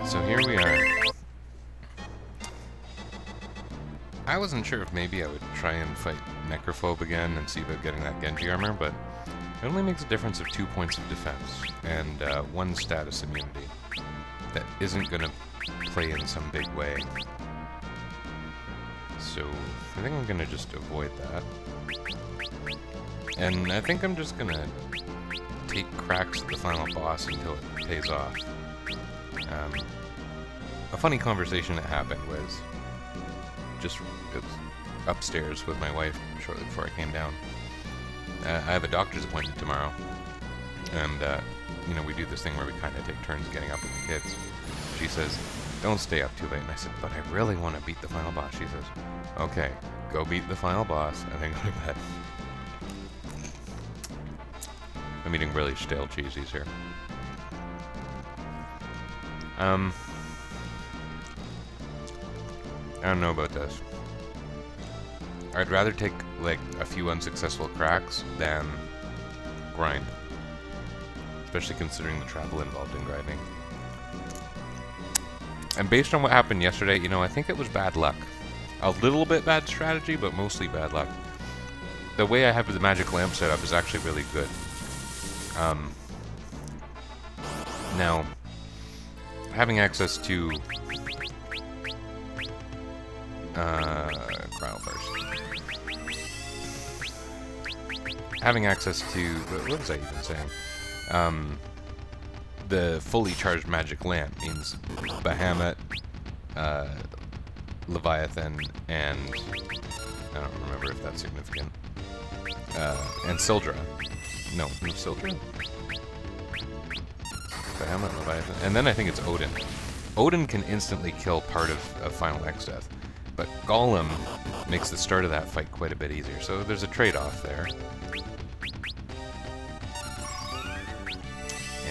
So here we are. I wasn't sure if maybe I would try and fight Necrophobe again and see about getting that Genji armor, but it only makes a difference of 2 points of defense and 1 status immunity. That isn't going to play in some big way. So I think I'm going to just avoid that. And I think I'm just going to take cracks at the final boss until it pays off. A funny conversation that happened was just upstairs with my wife shortly before I came down. I have a doctor's appointment tomorrow, and you know, we do this thing where we kind of take turns getting up with the kids. She says, "Don't stay up too late," and I said, "But I really want to beat the final boss." She says, "Okay, go beat the final boss and then go to bed." I'm eating really stale cheesies here. I don't know about this. I'd rather take, like, a few unsuccessful cracks than grind. Especially considering the travel involved in grinding. And based on what happened yesterday, you know, I think it was bad luck. A little bit bad strategy, but mostly bad luck. The way I have the magic lamp set up is actually really good. Now, having access to Cryo first. Having access to what was I even saying? The fully charged magic lamp means Bahamut, Leviathan, and I don't remember if that's significant. And Sildra. No, Sildra? Bahamut, Leviathan, and then I think it's Odin. Odin can instantly kill part of Final X Death, but Golem makes the start of that fight quite a bit easier, so there's a trade-off there.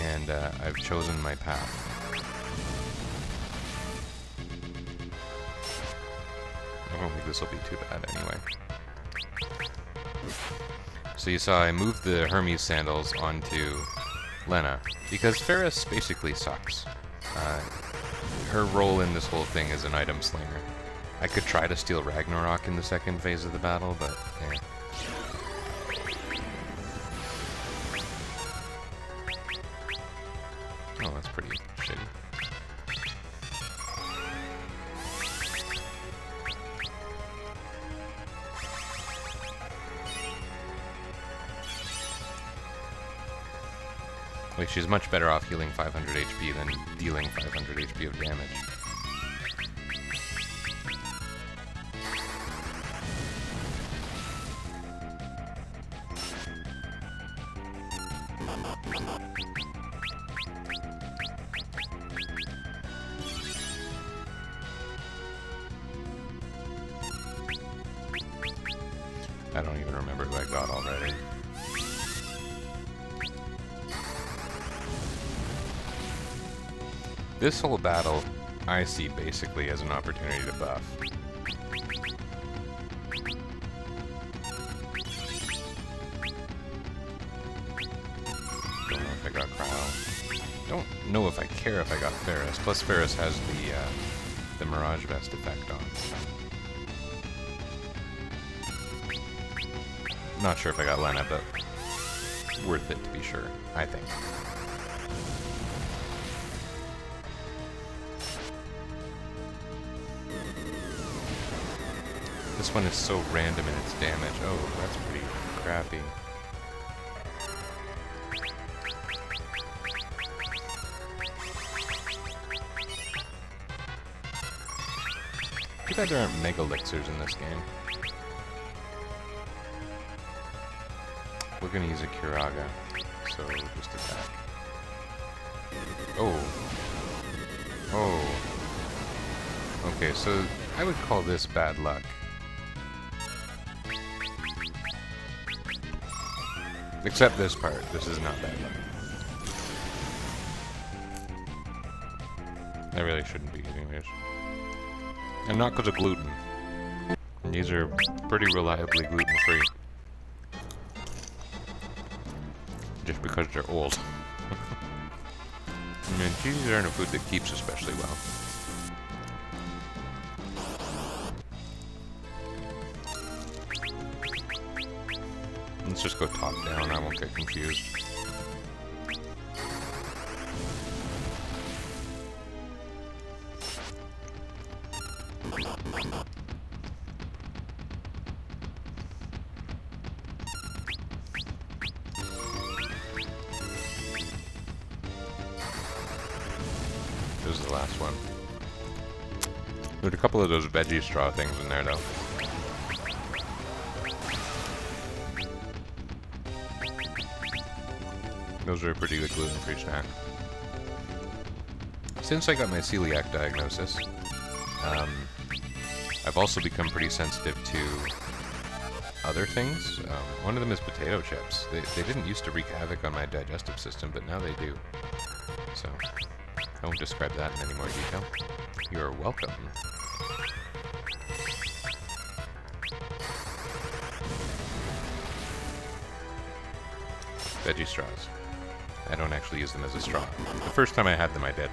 And I've chosen my path. I don't think this will be too bad anyway. So you saw I moved the Hermes sandals onto Lena, because Ferris basically sucks. Her role in this whole thing is an item slinger. I could try to steal Ragnarok in the second phase of the battle, but eh. Oh, that's pretty shitty. Like, she's much better off healing 500 HP than dealing 500 HP of damage. I don't even remember who I got already. This whole battle, I see basically as an opportunity to buff. Don't know if I got Cryo. Don't know if I care if I got Ferris. Plus Ferris has the Mirage Vest effect on. Not sure if I got Lena, but worth it to be sure, I think. This one is so random in its damage. Oh, that's pretty crappy. Too bad there aren't Mega Elixirs in this game. We're gonna use a Kiraga, so just attack. Oh. Oh. Okay, so I would call this bad luck. Except this part. This is not bad luck. I really shouldn't be eating these. And not because of gluten. These are pretty reliably gluten-free. Just because they're old. And cheeses aren't a food that keeps especially well. Let's just go top down, I won't get confused. This is the last one. There's a couple of those veggie straw things in there, though. Those are a pretty good gluten-free snack. Since I got my celiac diagnosis, I've also become pretty sensitive to other things. One of them is potato chips. They didn't used to wreak havoc on my digestive system, but now they do. So, I won't describe that in any more detail. You're welcome. Veggie straws. I don't actually use them as a straw. The first time I had them, I did.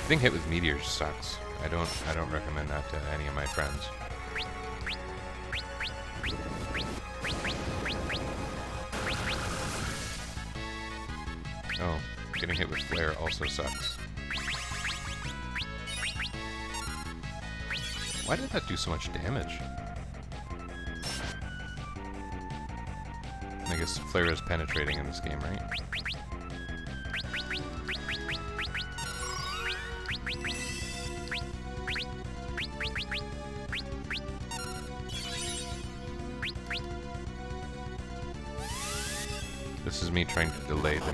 Getting hit with meteors sucks. I don't recommend that to any of my friends. Oh, getting hit with flare also sucks. Why did that do so much damage? I guess flare is penetrating in this game, right? This is me trying to delay the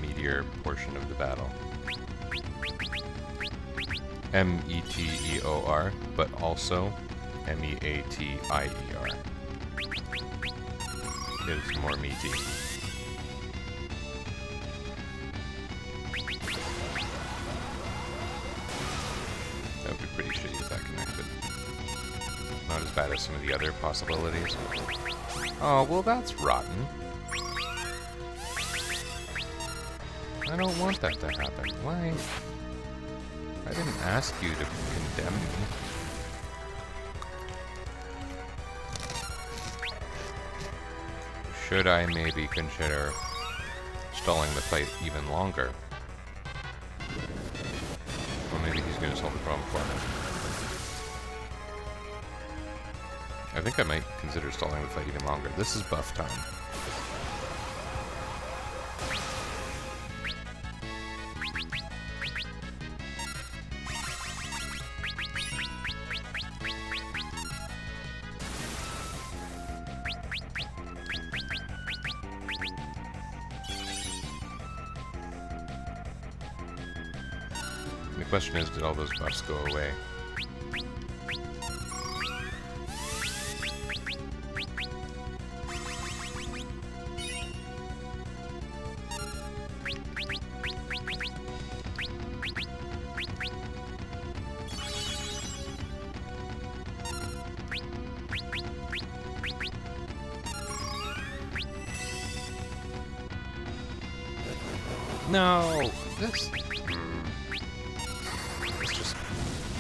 meteor portion of the battle. M-E-T-E-O-R, but also M-E-A-T-I-E-R. Is more meaty. That would be pretty shitty if that connected. Not as bad as some of the other possibilities. Oh, well that's rotten. I don't want that to happen. Why? I didn't ask you to condemn me. Should I maybe consider stalling the fight even longer? Or maybe he's going to solve the problem for me. I think I might consider stalling the fight even longer. This is buff time. The question is, did all those buffs go away? No! This... Let's just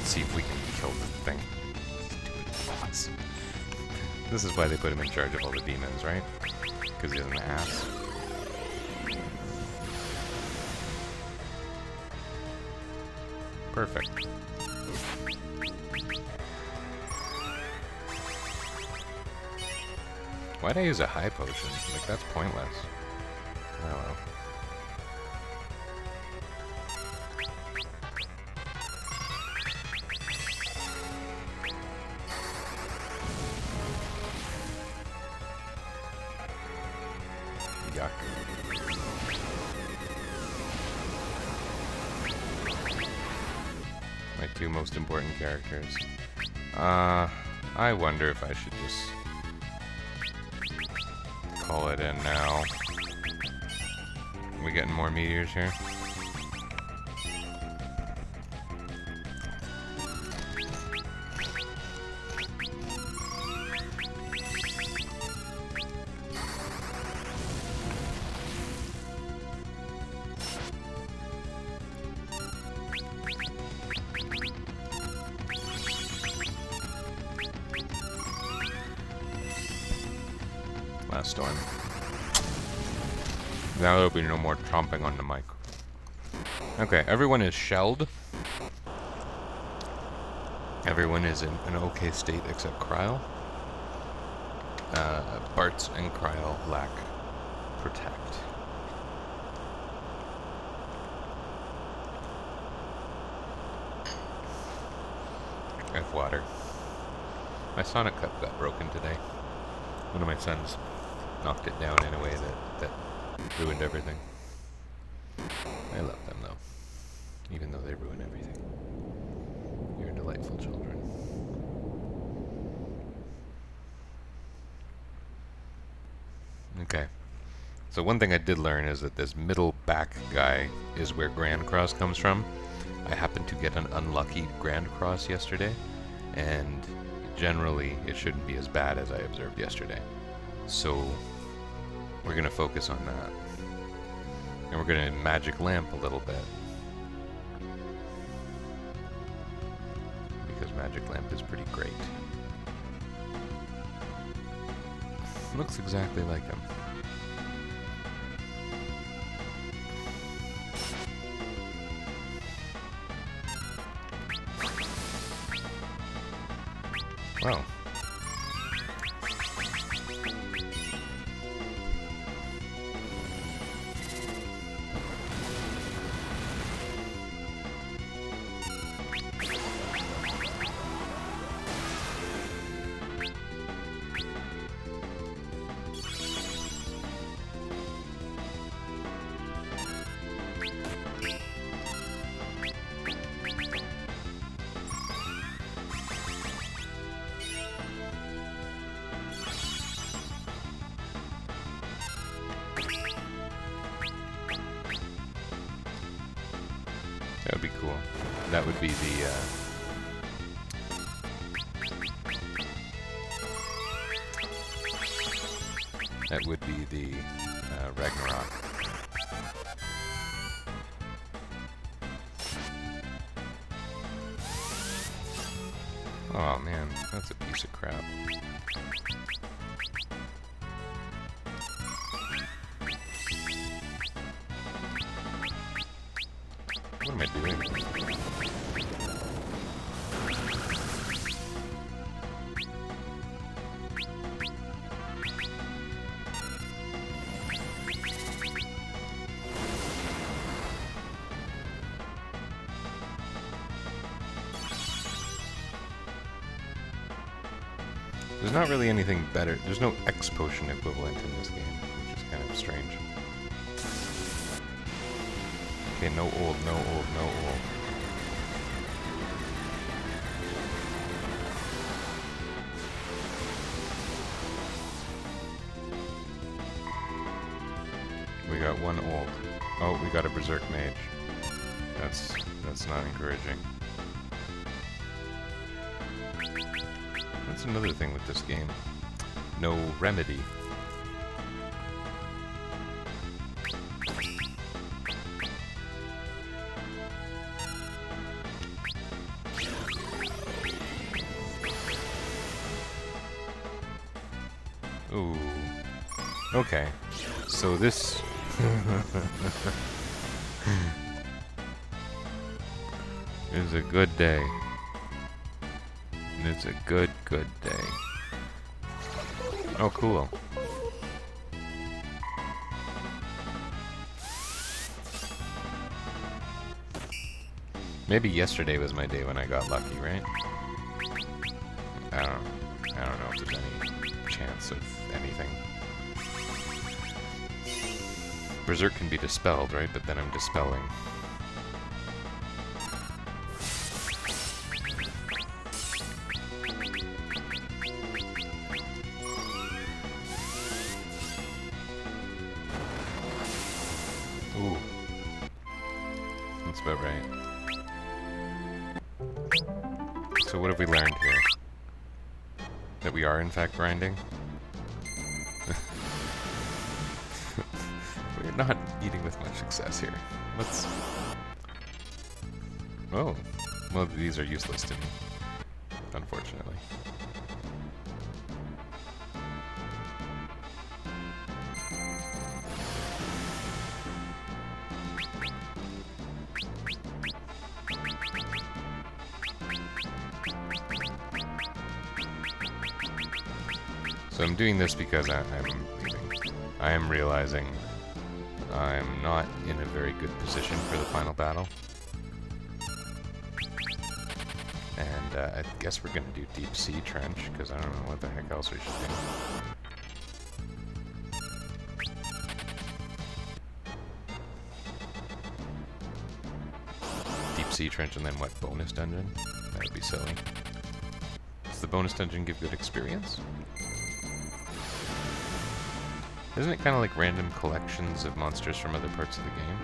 see if we can kill the thing. Stupid boss. This is why they put him in charge of all the demons, right? Because he's an ass. Perfect. Why'd I use a high potion? Like, that's pointless. Oh well. Yuck. My two most important characters. I wonder if I should just call it in now. Are we getting more meteors here? storm. Now there'll be no more chomping on the mic. Okay, everyone is shelled. Everyone is in an okay state except Kryle. Bartz and Kryle lack protect. I have water. My Sonic Cup got broken today. One of my sons knocked it down in a way that ruined everything. I love them though, even though they ruin everything. You're delightful children. Okay. So one thing I did learn is that this middle back guy is where Grand Cross comes from. I happened to get an unlucky Grand Cross yesterday, and generally it shouldn't be as bad as I observed yesterday. So we're going to focus on that. And we're going to magic lamp a little bit. Because magic lamp is pretty great. Looks exactly like him. Wow. That would be cool. That would be the, that would be the, Ragnarok. Oh man, that's a piece of crap. What am I doing? There's not really anything better. There's no X potion equivalent in this game, which is kind of strange. Okay, no old, no old, no old. We got one old. Oh, we got a Berserk Mage. That's not encouraging. That's another thing with this game. No remedy. Ooh. Okay. So this... is a good day. And it's a good day. Oh, cool. Maybe yesterday was my day when I got lucky, right? I don't know if there's any chance of anything. Berserk can be dispelled, right? But then I'm dispelling. Ooh. That's about right. So what have we learned here? That we are in fact grinding? We're not meeting with much success here. Let's... Oh. Well, these are useless to me. Unfortunately. So I'm doing this because I am realizing I'm not in a very good position for the final battle. And I guess we're going to do deep sea trench, because I don't know what the heck else we should do. Deep sea trench and then what, bonus dungeon? That would be silly. Does the bonus dungeon give good experience? Isn't it kind of like random collections of monsters from other parts of the game?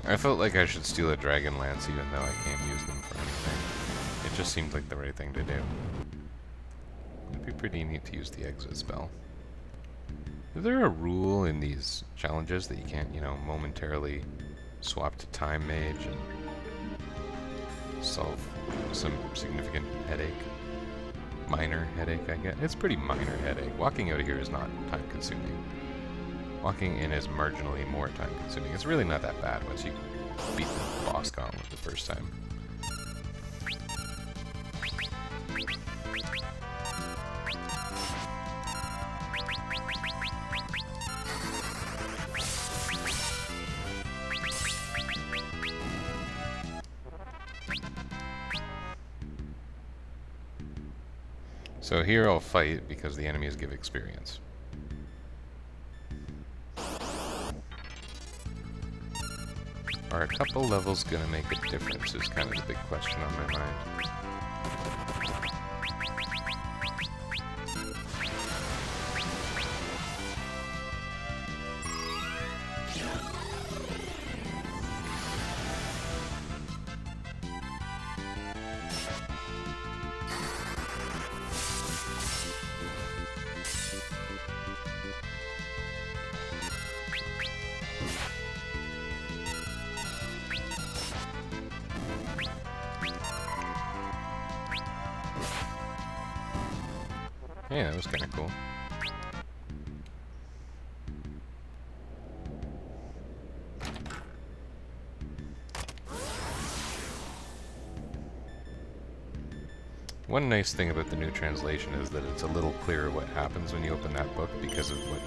I felt like I should steal a Dragon Lance even though I can't use them for anything. It just seemed like the right thing to do. It'd be pretty neat to use the exit spell. Is there a rule in these challenges that you can't, you know, momentarily swap to Time Mage and solve some significant headache? Minor headache, I guess. It's pretty minor headache. Walking out of here is not time consuming. Walking in is marginally more time consuming. It's really not that bad once you beat the boss gauntlet the first time. So here I'll fight because the enemies give experience. Are a couple levels gonna make a difference is kind of the big question on my mind. Yeah, that was kind of cool. One nice thing about the new translation is that it's a little clearer what happens when you open that book because of what,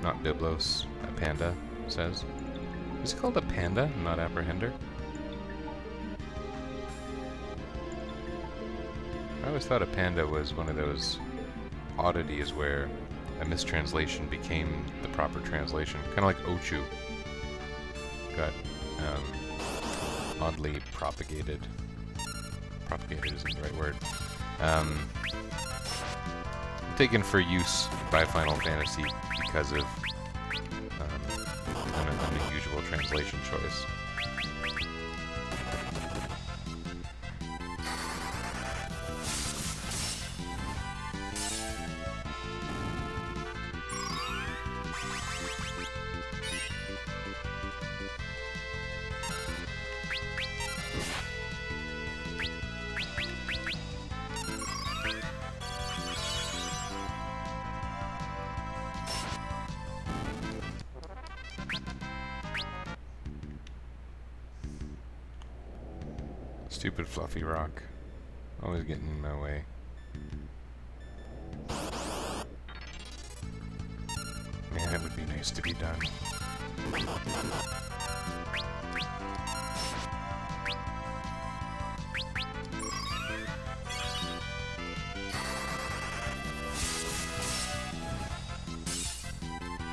not Biblos, a panda says. Is it called a panda, not apprehender? I always thought a panda was one of those oddities where a mistranslation became the proper translation. Kind of like Ochu got oddly propagated. Propagated isn't the right word. Taken for use by Final Fantasy because of an unusual translation choice. Stupid fluffy rock. Always getting in my way. Man, it would be nice to be done.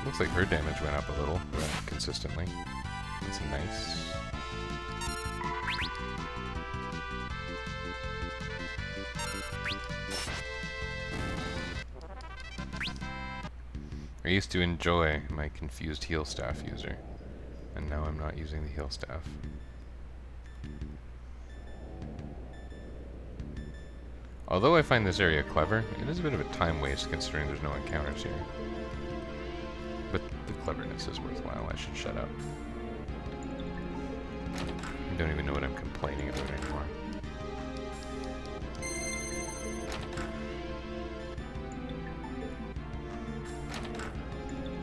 Looks like her damage went up a little, consistently. That's nice. I used to enjoy my confused heal staff user, and now I'm not using the heal staff. Although I find this area clever, it is a bit of a time waste considering there's no encounters here. But the cleverness is worthwhile. I should shut up. I don't even know what I'm complaining about anymore.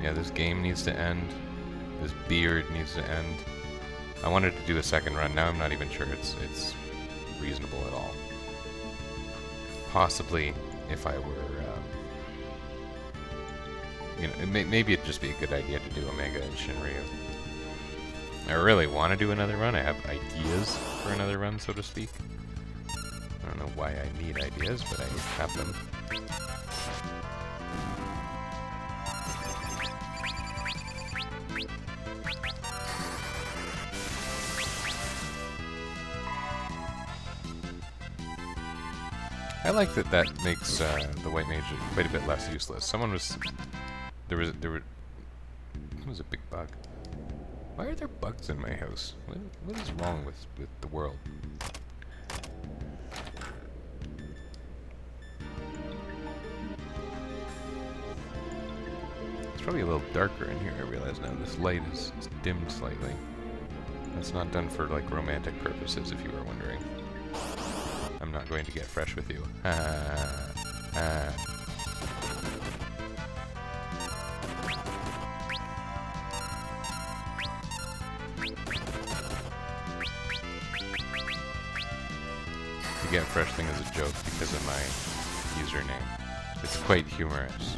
Yeah, this game needs to end. This beard needs to end. I wanted to do a second run. Now I'm not even sure it's reasonable at all. Possibly, if I were, you know, maybe it'd just be a good idea to do Omega and Shinryu. I really want to do another run. I have ideas for another run, so to speak. I don't know why I need ideas, but I have them. I like that makes the white mage quite a bit less useless. Someone was... There was a big bug. Why are there bugs in my house? What is wrong with the world? It's probably a little darker in here, I realize now. This light is dimmed slightly. That's not done for, like, romantic purposes, if you were wondering. I'm not going to get fresh with you. The get fresh thing is a joke because of my username. It's quite humorous.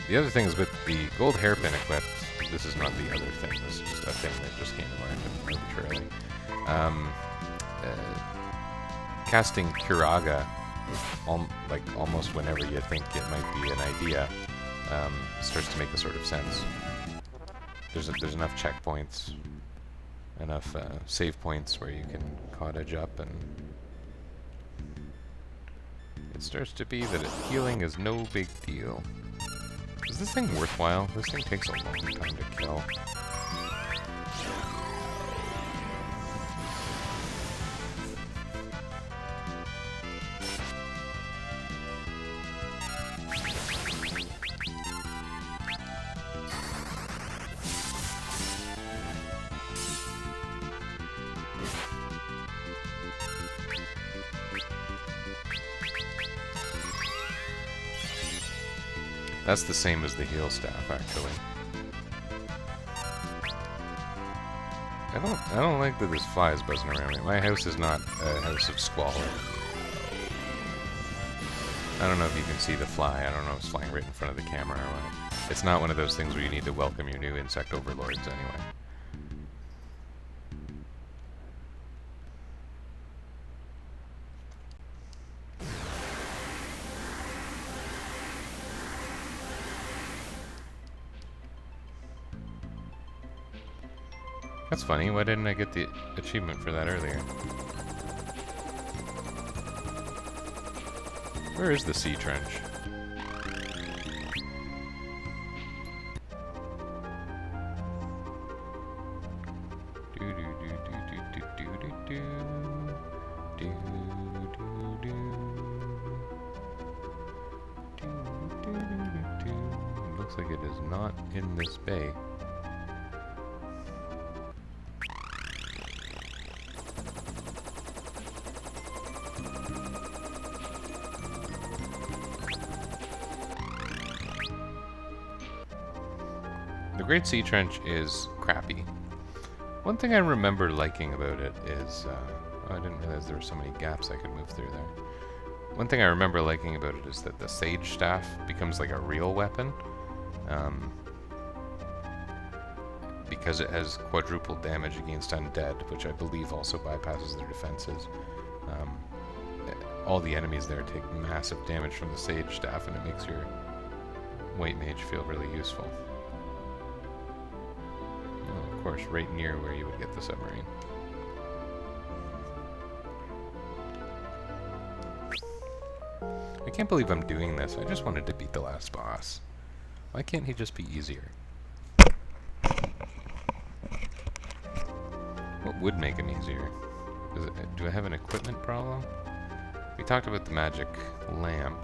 The other thing is with the gold hairpin equipped, this is not the other thing, this is just a thing that just came to mind arbitrarily. Casting Kiraga, like almost whenever you think it might be an idea, starts to make a sort of sense. There's enough checkpoints, enough save points where you can cottage up, and it starts to be that healing is no big deal. Is this thing worthwhile? This thing takes a long time to kill. That's the same as the heal staff, actually. I don't like that this fly is buzzing around me. My house is not a house of squalor. I don't know if you can see the fly. I don't know if it's flying right in front of the camera or what. It's not one of those things where you need to welcome your new insect overlords anyway. That's funny, why didn't I get the achievement for that earlier? Where is the sea trench? Looks like it is not in this bay. The Great Sea Trench is crappy. One thing I remember liking about it is... I didn't realize there were so many gaps I could move through there. One thing I remember liking about it is that the Sage Staff becomes like a real weapon. Because it has quadruple damage against undead, which I believe also bypasses their defenses. All the enemies there take massive damage from the Sage Staff, and it makes your white mage feel really useful. Of course, right near where you would get the submarine. I can't believe I'm doing this. I just wanted to beat the last boss. Why can't he just be easier? What would make him easier? Do I have an equipment problem? We talked about the magic lamp.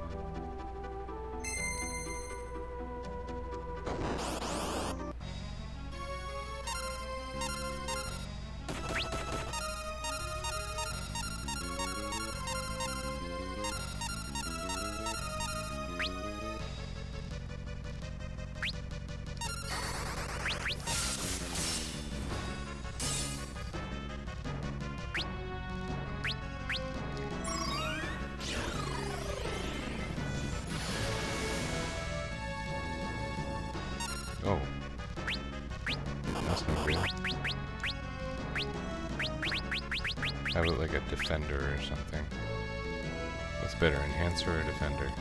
Oh. That's not good. How about like a defender or something? What's better, enhancer or defender?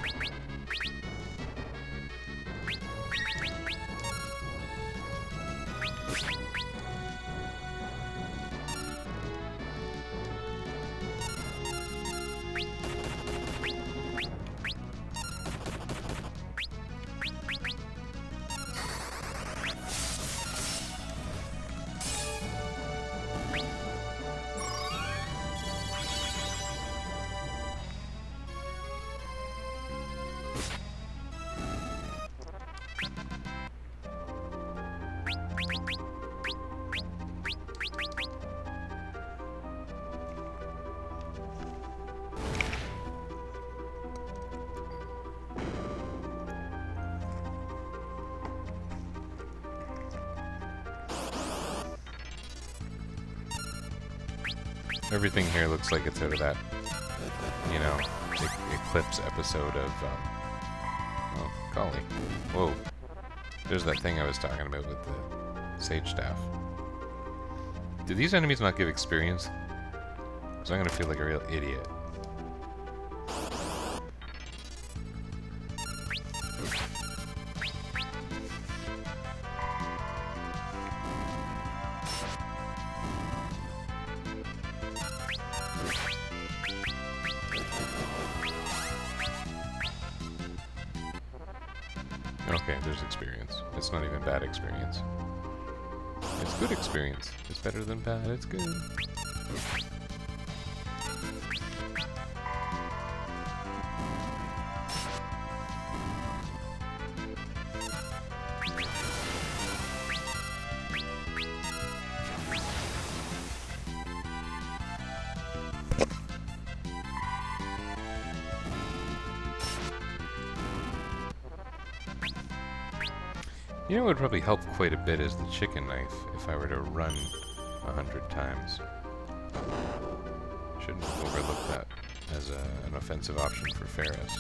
Everything here looks like it's out of that, you know, Eclipse episode of, oh, golly. Whoa. There's that thing I was talking about with the Sage Staff. Do these enemies not give experience? Because I'm going to feel like a real idiot. Okay, there's experience. It's not even bad experience. It's good experience. It's better than bad. It's good. You know what would probably help quite a bit is the chicken knife, if I were to run 100 times. Shouldn't overlook that as an offensive option for Ferris.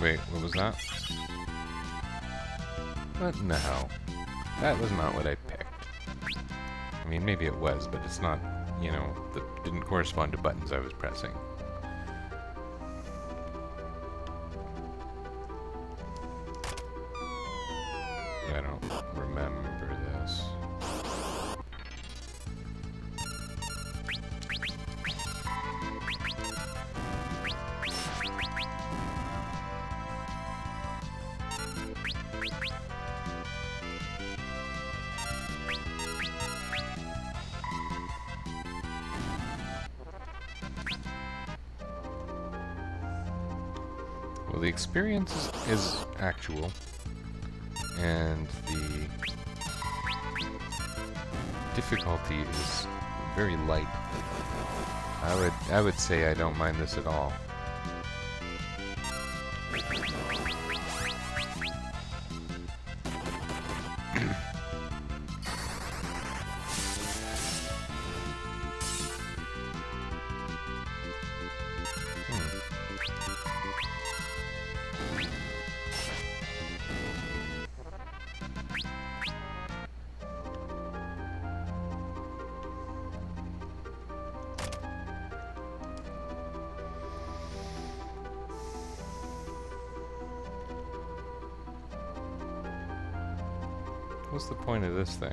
Wait, what was that? What in the hell? That was not what I picked. I mean, maybe it was, but it's not, you know, that didn't correspond to buttons I was pressing. I don't remember this. Well, the experience is actual, and the difficulty is very light. I would say I don't mind this at all. What's the point of this thing?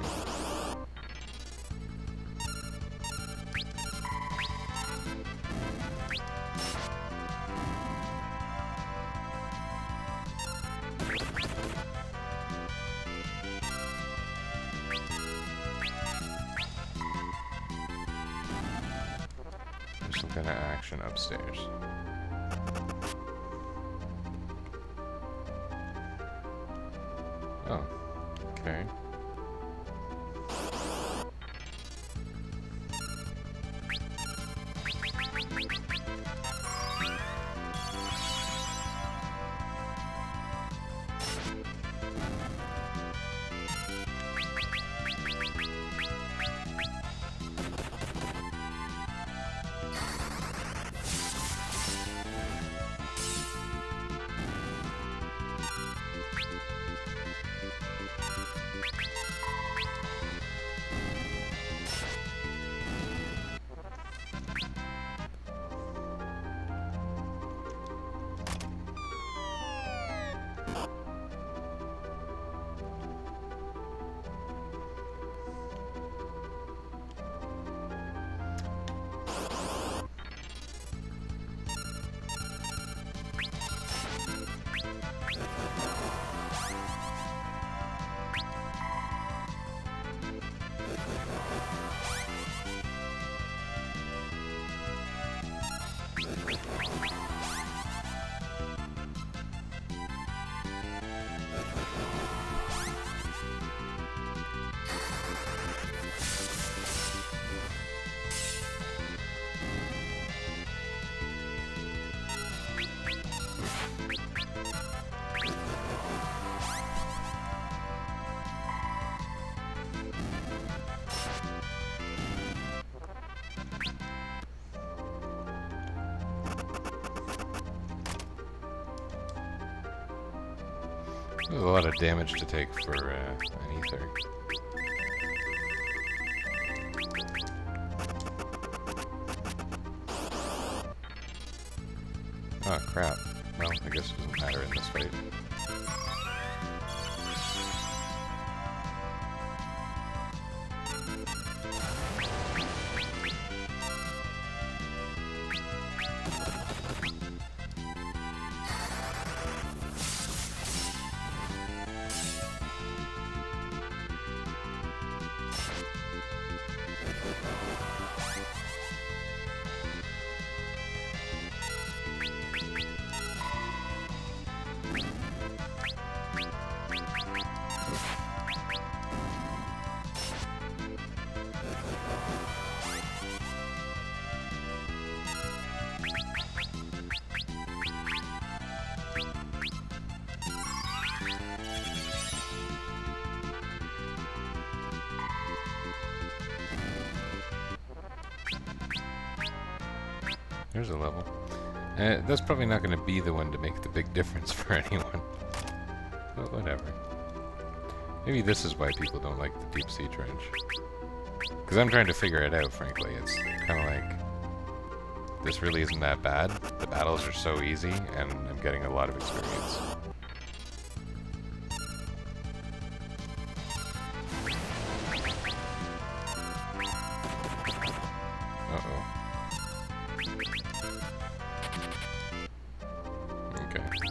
There's some kind of action upstairs. Oh, okay. There's a lot of damage to take for an ether. Oh crap. Well, I guess it doesn't matter in this fight. Here's a level. That's probably not going to be the one to make the big difference for anyone. But whatever. Maybe this is why people don't like the deep sea trench. Because I'm trying to figure it out, frankly. It's kind of like, this really isn't that bad. The battles are so easy, and I'm getting a lot of experience.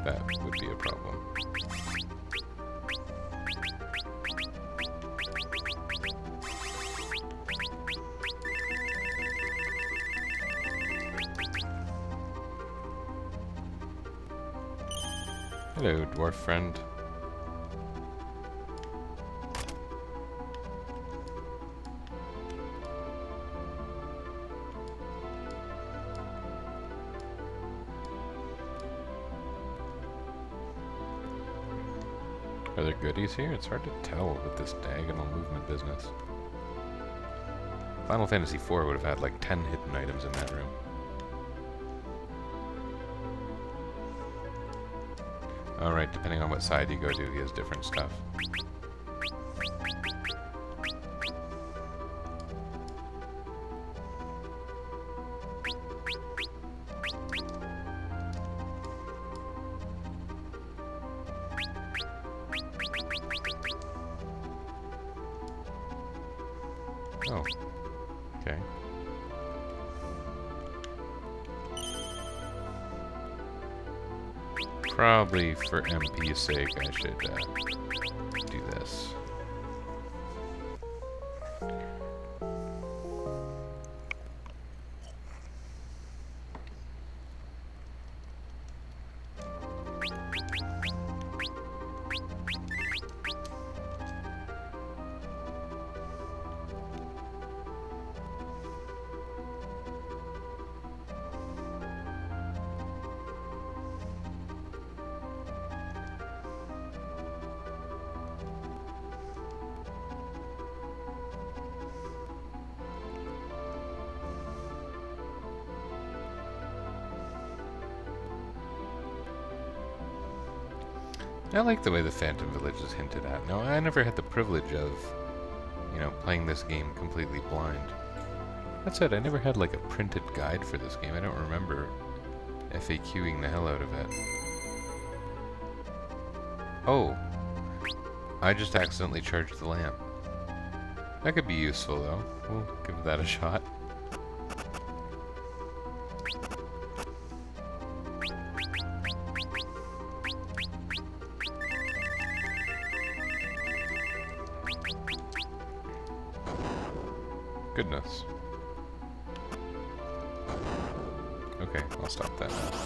That would be a problem. Hello, dwarf friend. Are there goodies here? It's hard to tell with this diagonal movement business. Final Fantasy IV would have had like 10 hidden items in that room. Alright, depending on what side you go to, he has different stuff. Oh. Okay. Probably for MP's sake, I should do this. I like the way the Phantom Village is hinted at. Now, I never had the privilege of, you know, playing this game completely blind. That said, I never had like a printed guide for this game. I don't remember FAQing the hell out of it. Oh, I just accidentally charged the lamp. That could be useful though. We'll give that a shot. Goodness. Okay, I'll stop that now.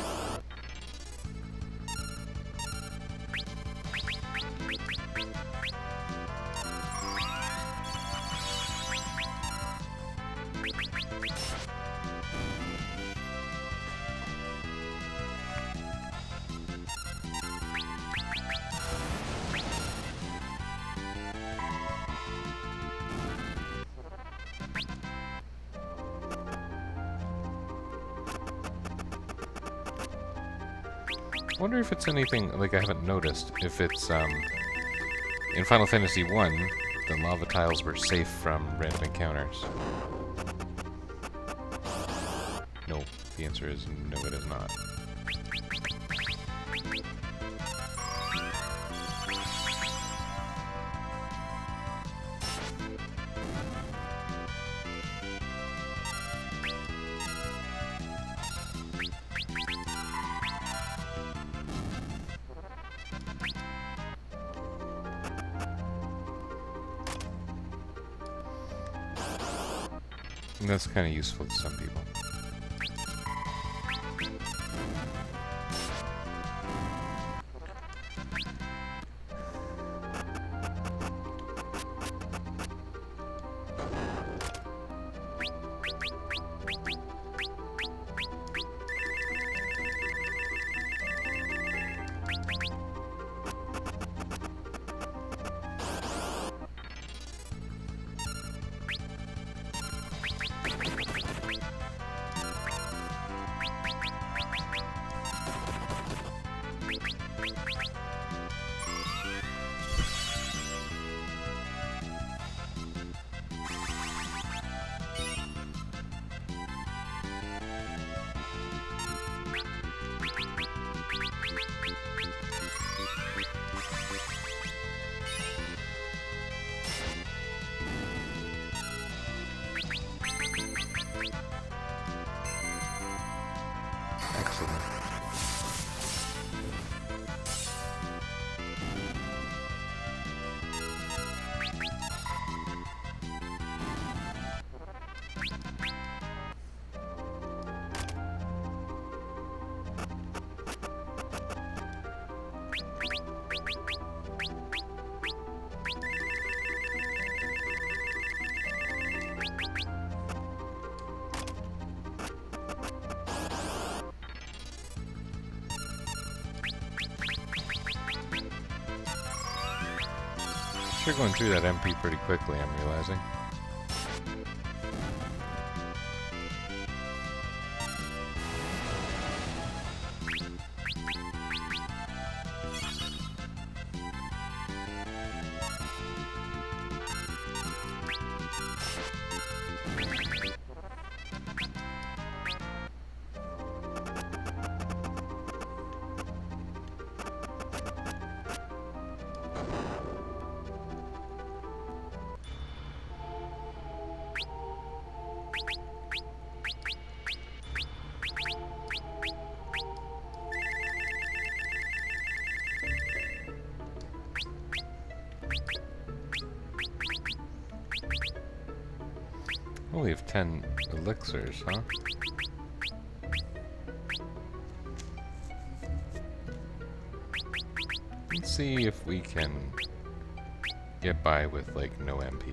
I wonder if it's anything, like I haven't noticed, if it's, in Final Fantasy 1, the lava tiles were safe from random encounters. No, the answer is no, it is not. And that's kind of useful to some people. Excellent. You're going through that MP pretty quickly, I'm realizing. only have 10 elixirs, huh? Let's see if we can get by with, like, no MP.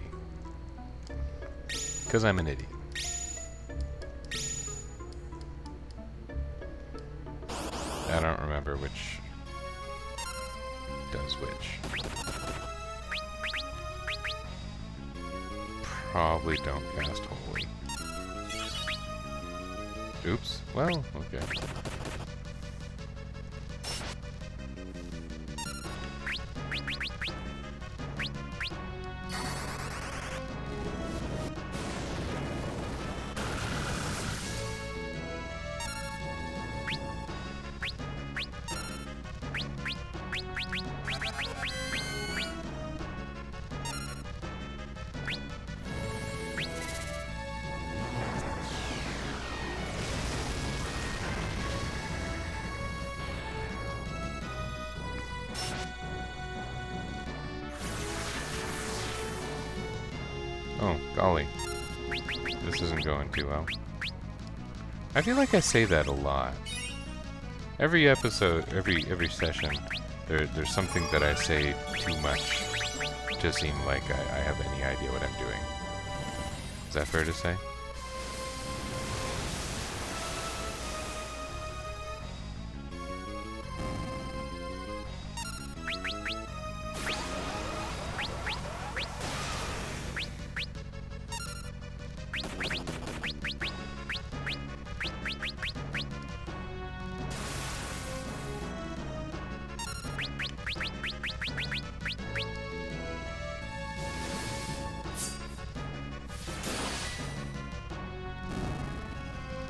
Because I'm an idiot. I don't remember which does which. Probably don't cast Holy. Oops. Well, okay. Oh, golly. This isn't going too well. I feel like I say that a lot. Every episode, every session, there's something that I say too much to seem like I have any idea what I'm doing. Is that fair to say?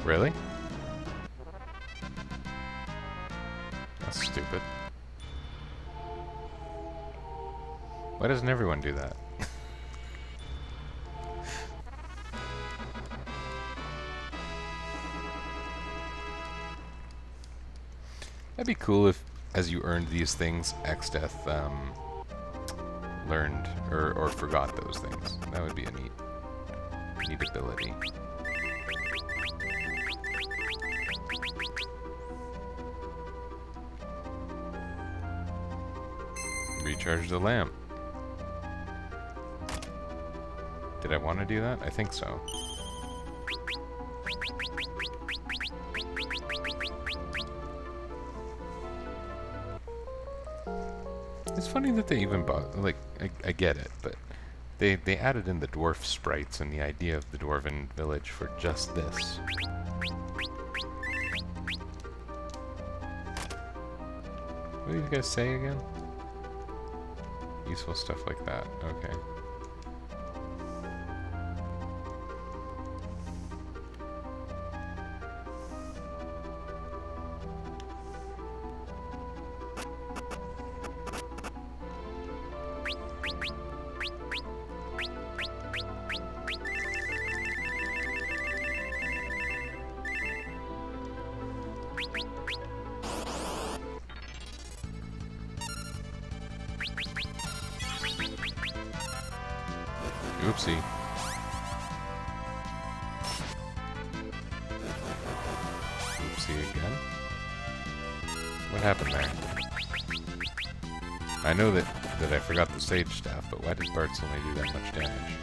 Really? That's stupid. Why doesn't everyone do that? That'd be cool if, as you earned these things, X-Death learned or forgot those things. That would be a neat ability. Recharge the lamp. Did I want to do that? I think so. It's funny that they even bought, like, I get it, but they added in the dwarf sprites and the idea of the dwarven village for just this. What do you guys say again? Useful stuff like that. Okay. Oopsie. Oopsie again. What happened there? I know that I forgot the sage staff, but why did Bart's only do that much damage?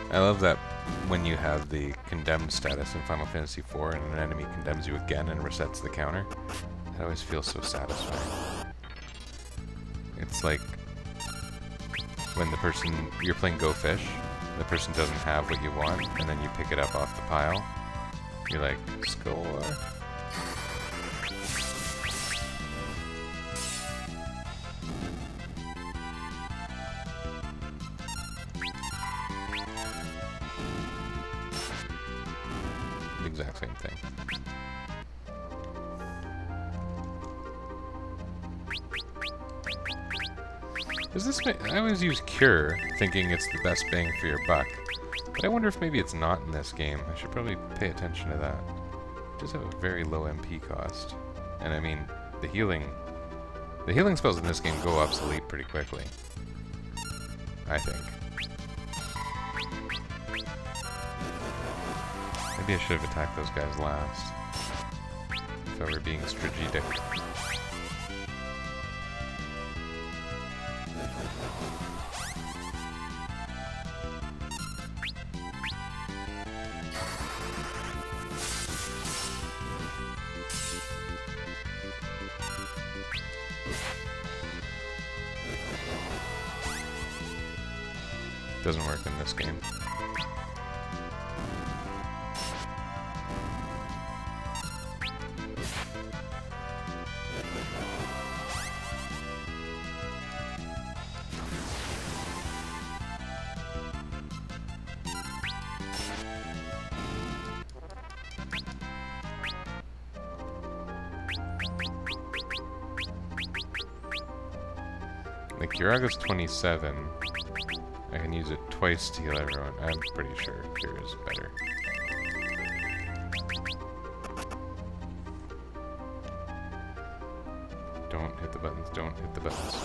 I love that when you have the condemned status in Final Fantasy IV and an enemy condemns you again and resets the counter. That always feels so satisfying. It's like when the person, you're playing Go Fish, the person doesn't have what you want, and then you pick it up off the pile, You're like, score. The exact same thing. Does this I always use Cure, thinking it's the best bang for your buck. But I wonder if maybe it's not in this game. I should probably pay attention to that. It does have a very low MP cost. And I mean, the healing spells in this game go obsolete pretty quickly. I think. Maybe I should have attacked those guys last. If I were being strategic. Doesn't work in this game. Like, Uraga's 27. I can use it twice to heal everyone. I'm pretty sure Cure is better. Don't hit the buttons, don't hit the buttons.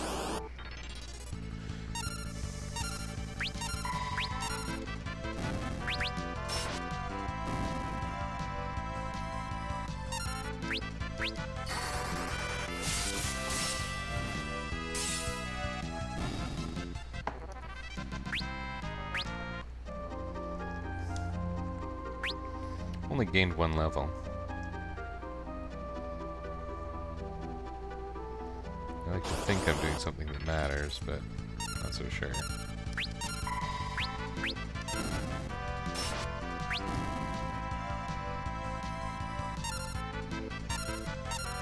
Only gained 1 level. I like to think I'm doing something that matters, but not so sure.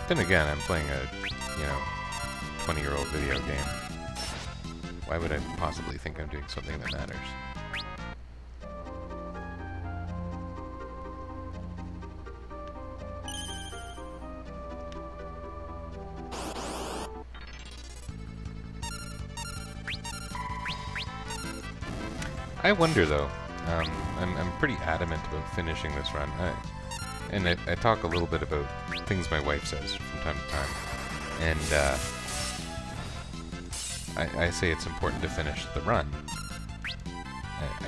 Then again, I'm playing a, 20-year-old video game. Why would I possibly think I'm doing something that matters? I wonder though, I'm pretty adamant about finishing this run, and I talk a little bit about things my wife says from time to time, and I say it's important to finish the run,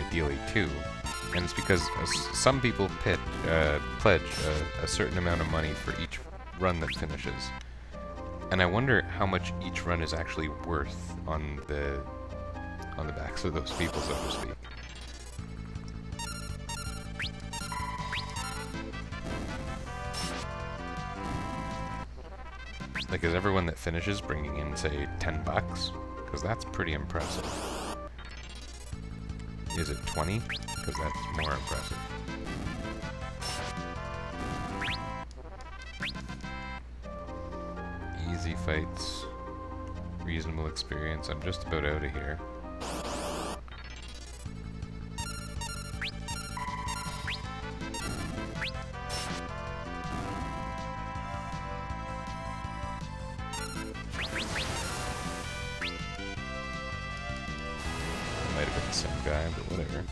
ideally too, and it's because some people pledge a certain amount of money for each run that finishes, and I wonder how much each run is actually worth on the backs of those people, so to speak. Like, is everyone that finishes bringing in, say, $10? Because that's pretty impressive. Is it 20? Because that's more impressive. Easy fights. Reasonable experience. I'm just about out of here. Might have been the same guy, but whatever.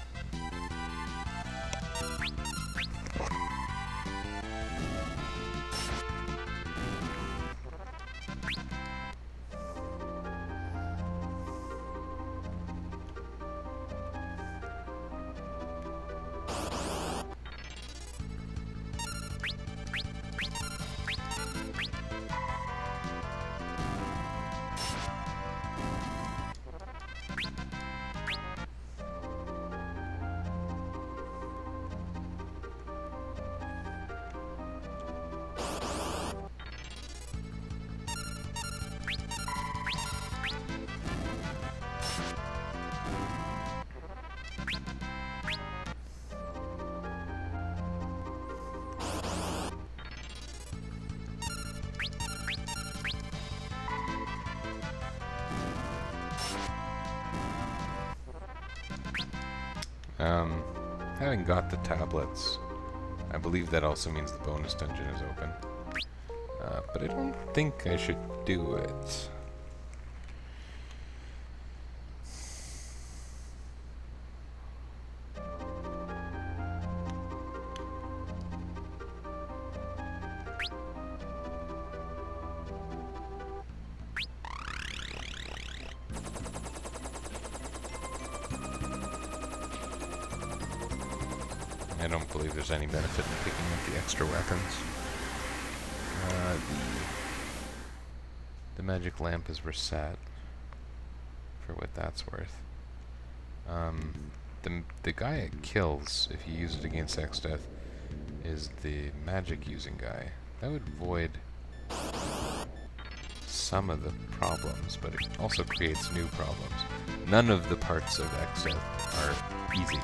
Um, having got the tablets, I believe that also means the bonus dungeon is open. But I don't think I should do it. I don't believe there's any benefit in picking up the extra weapons. The magic lamp is reset, for what that's worth. The guy it kills, if you use it against Exdeath, is the magic using guy. That would void some of the problems, but it also creates new problems. None of the parts of Exdeath are easy.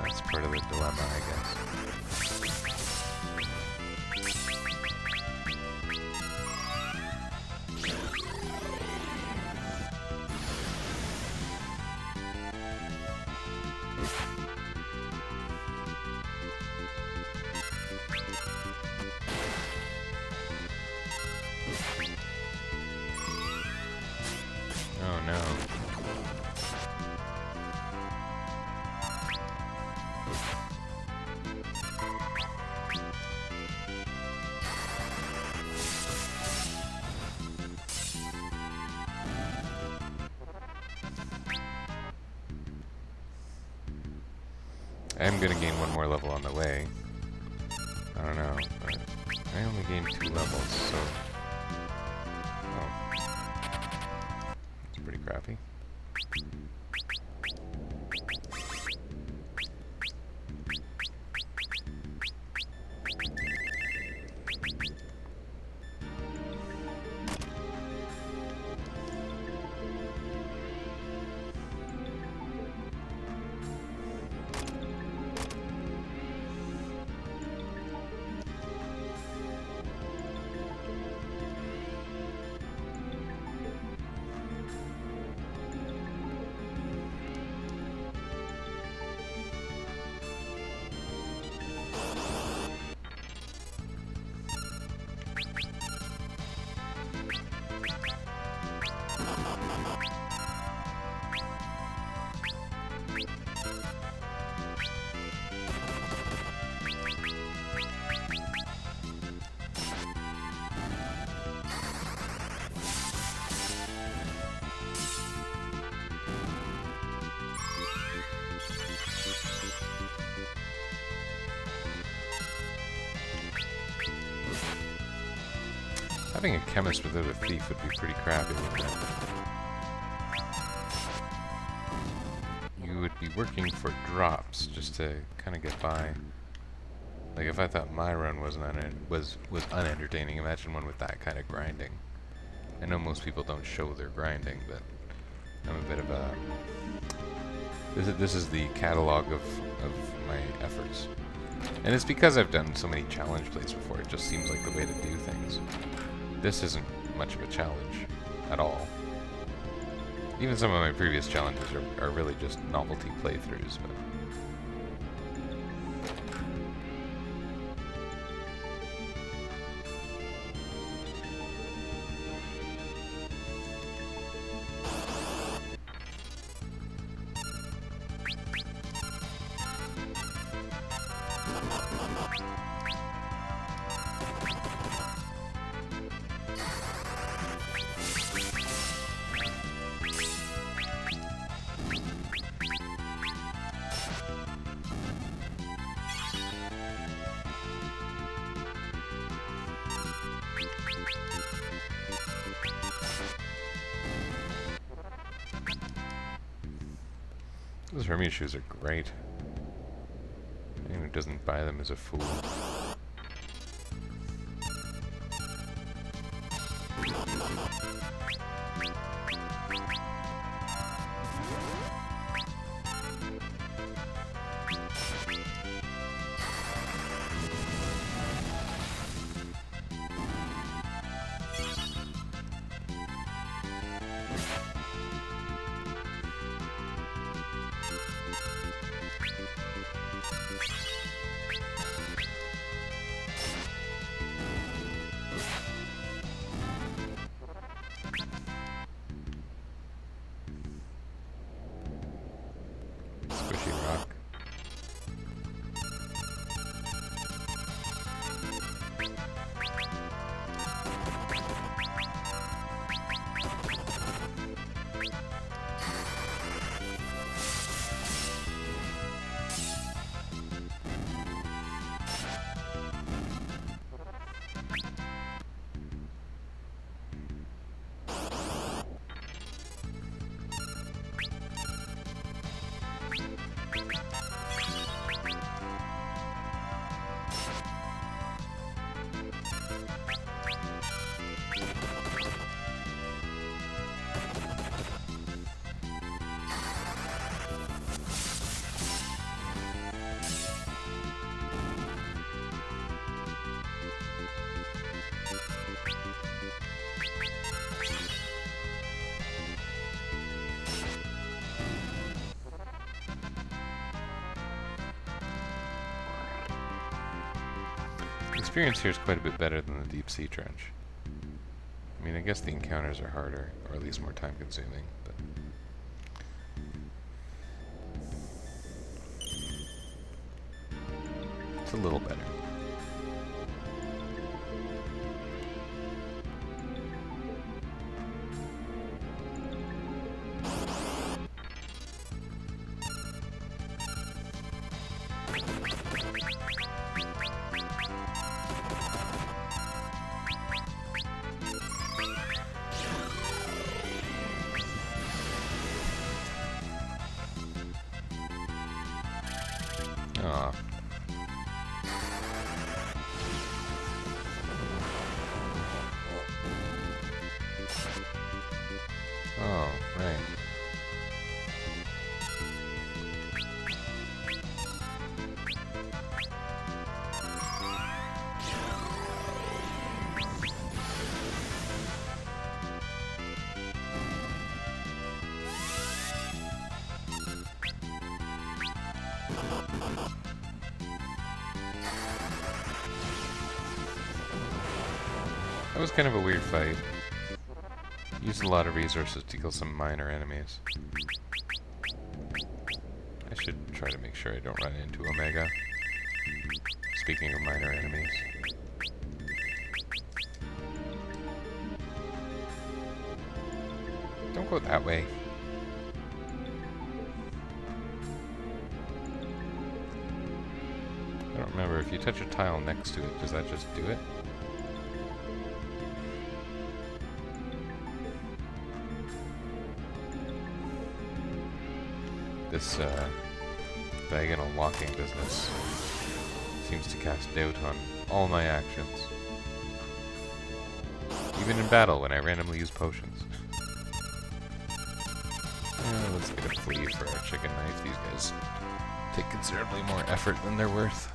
That's part of the dilemma, I guess. Oh no. I'm gonna gain one more level on the way. I don't know, but I only gained 2 levels, so... Oh. It's pretty crappy. Having a chemist without a thief would be pretty crappy, wouldn't it? You would be working for drops just to kind of get by. Like, if I thought my run was unentertaining, imagine one with that kind of grinding. I know most people don't show their grinding, but I'm a bit of a... This is the catalog of my efforts. And it's because I've done so many challenge plays before, it just seems like the way to do things. This isn't much of a challenge at all. Even some of my previous challenges are really just novelty playthroughs, but... Those Hermes shoes are great. Anyone who doesn't buy them is a fool. experience here is quite a bit better than the deep sea trench. I mean, I guess the encounters are harder, or at least more time consuming, but it's a little better. Aw. Oh, right. That was kind of a weird fight. Used a lot of resources to kill some minor enemies. I should try to make sure I don't run into Omega. Speaking of minor enemies. Don't go that way. I don't remember, if you touch a tile next to it, does that just do it? This diagonal walking business seems to cast doubt on all my actions. Even in battle when I randomly use potions. Let's get a flea for our chicken knife. These guys take considerably more effort than they're worth.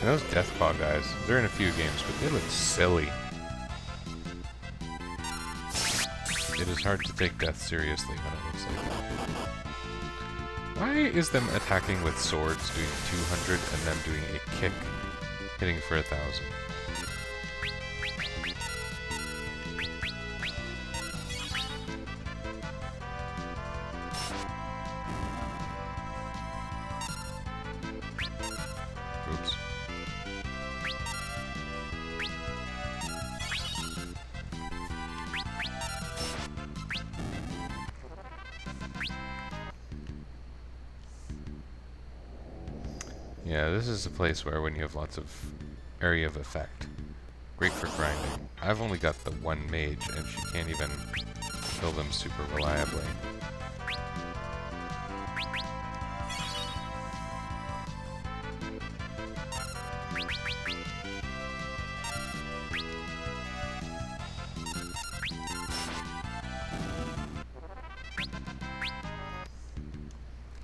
And those Deathclaw guys, they're in a few games, but they look silly. It is hard to take death seriously when it looks like that. Why is them attacking with swords doing 200 and them doing a kick hitting for 1,000? Oops. Yeah, this is a place where when you have lots of area of effect, great for grinding. I've only got the one mage, and she can't even kill them super reliably.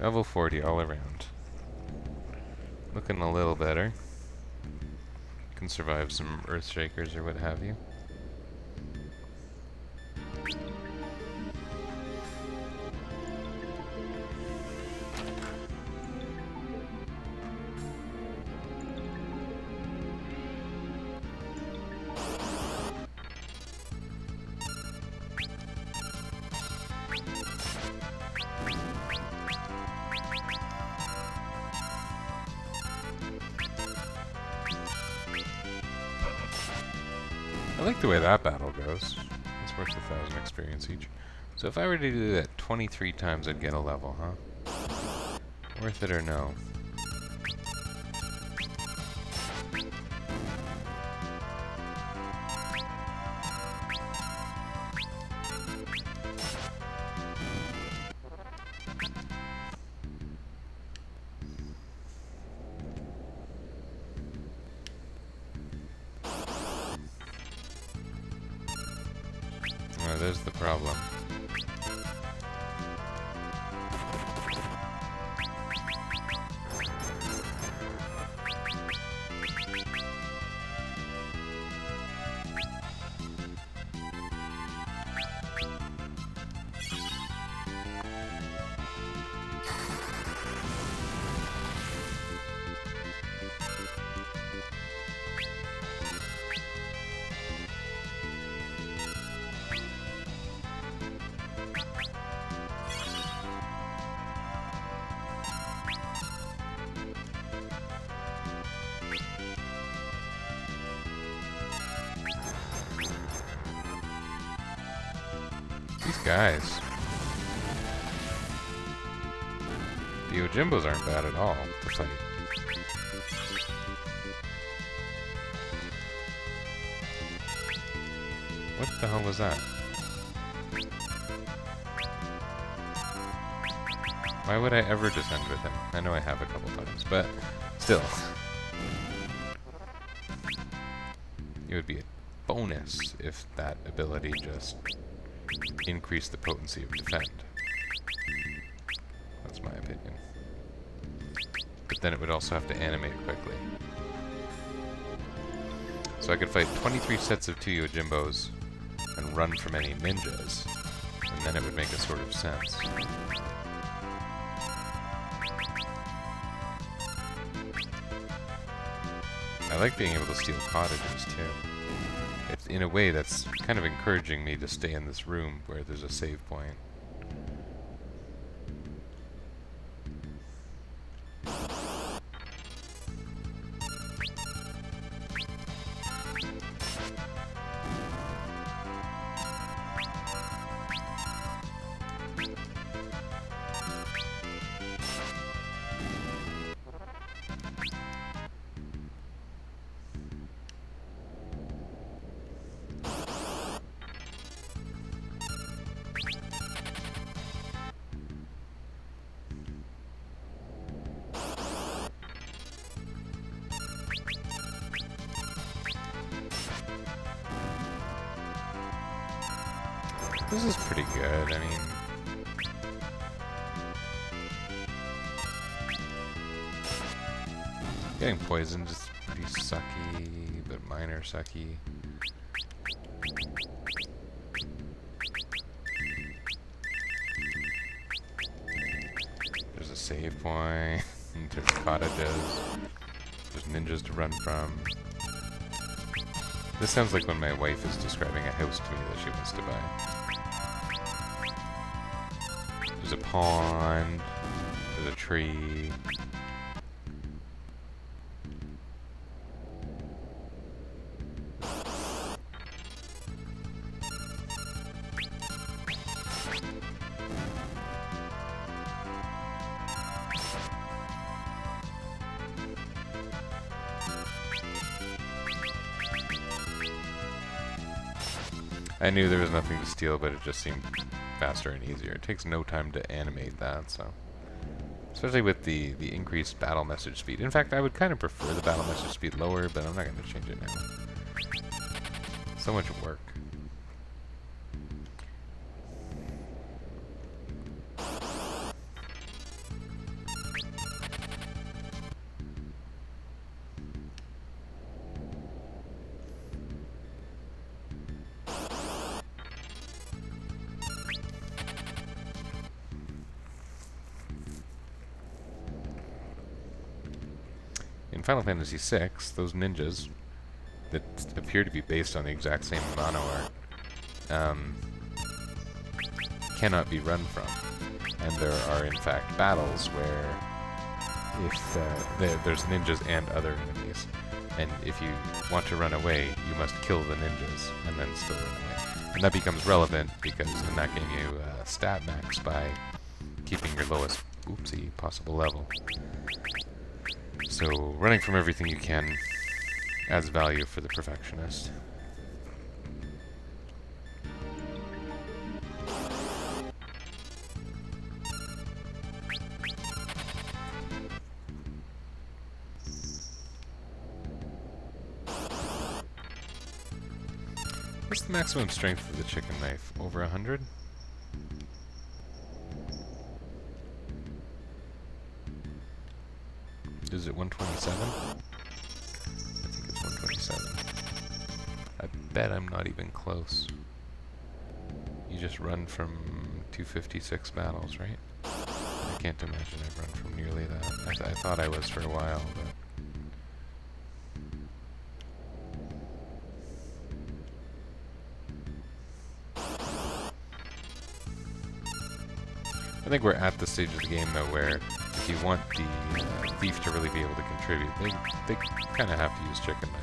Level 40 all around. Looking a little better. Can survive some earthshakers or what have you. I like the way that battle goes. It's worth 1,000 experience each. So if I were to do that 23 times, I'd get a level, huh? Worth it or no? Oh, there's the problem. These guys. The Ojimbos aren't bad at all to fight. What the hell was that? Why would I ever defend with him? I know I have a couple times, but still. It would be a bonus if that ability just increased the potency of defend. That's my opinion. But then it would also have to animate quickly. So I could fight 23 sets of 2 Yojimbos and run from any ninjas, and then it would make a sort of sense. I like being able to steal cottages too. In a way, that's kind of encouraging me to stay in this room where there's a save point. This is pretty good, I mean... Getting poisoned is pretty sucky, but minor sucky. There's a save point, there's cottages, there's ninjas to run from. This sounds like when my wife is describing a house to me that she wants to buy. There's a pond, there's a tree. I knew there was nothing to steal, but it just seemed faster and easier. It takes no time to animate that, so... Especially with the increased battle message speed. In fact, I would kind of prefer the battle message speed lower, but I'm not going to change it now. So much work. in Final Fantasy VI, those ninjas that appear to be based on the exact same mono art cannot be run from. And there are, in fact, battles where if there's ninjas and other enemies, and if you want to run away, you must kill the ninjas and then still run away. And that becomes relevant because in that game you stat max by keeping your lowest, possible level. So running from everything you can adds value for the perfectionist. What's the maximum strength of the chicken knife? Over 100? Is it 127? I think it's 127. I bet I'm not even close. You just run from 256 battles, right? I can't imagine I've run from nearly that. I thought I was for a while, but... I think we're at the stage of the game, though, where if you want the thief to really be able to contribute, they kind of have to use chicken knife.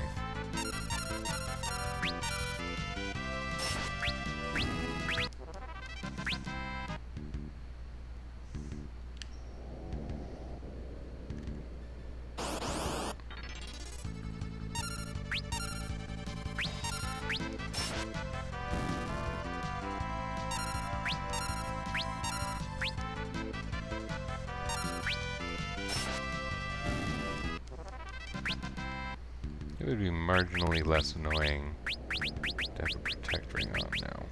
It would be marginally less annoying to have a protect ring on now.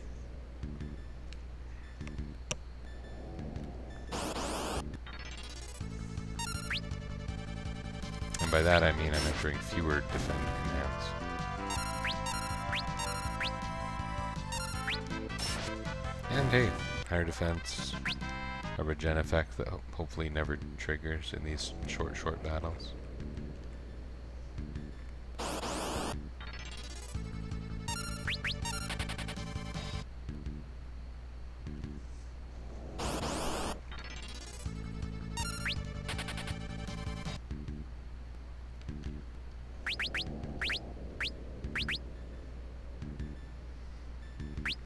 And by that I mean I'm entering fewer defend commands. And hey, higher defense, a regen effect that hopefully never triggers in these short battles.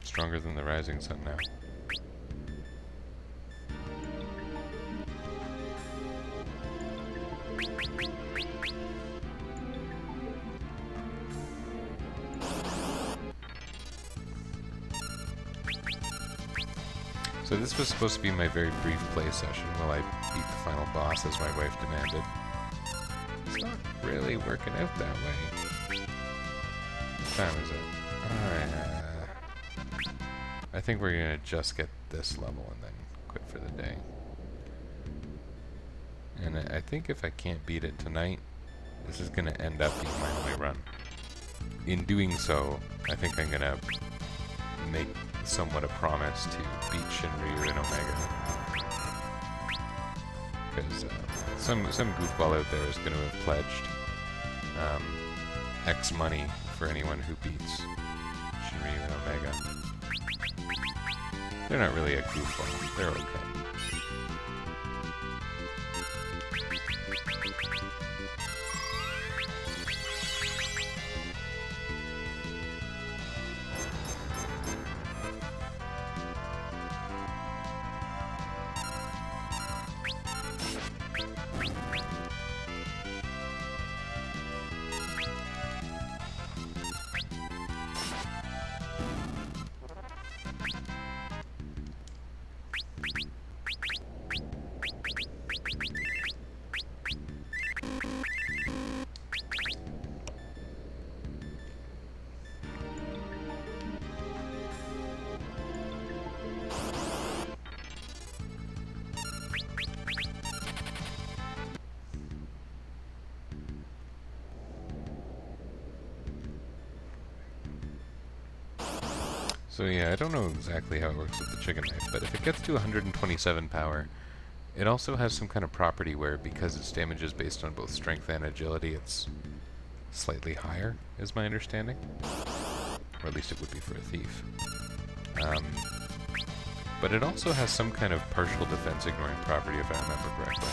Stronger than the rising sun now. So this was supposed to be my very brief play session while I beat the final boss as my wife demanded. It's not really working out that way. What time is it? I think we're gonna just get this level and then quit for the day. And I think if I can't beat it tonight, this is gonna end up being my only run. In doing so, I think I'm gonna make somewhat a promise to beat Shinryu in Omega. Because some goofball out there is gonna have pledged X money for anyone who beats Shinryu in Omega. They're not really a goofball. They're okay. So yeah, I don't know exactly how it works with the chicken knife, but if it gets to 127 power, It also has some kind of property where, because its damage is based on both strength and agility, it's slightly higher, is my understanding. Or at least it would be for a thief. But it also has some kind of partial defense ignoring property, if I remember correctly.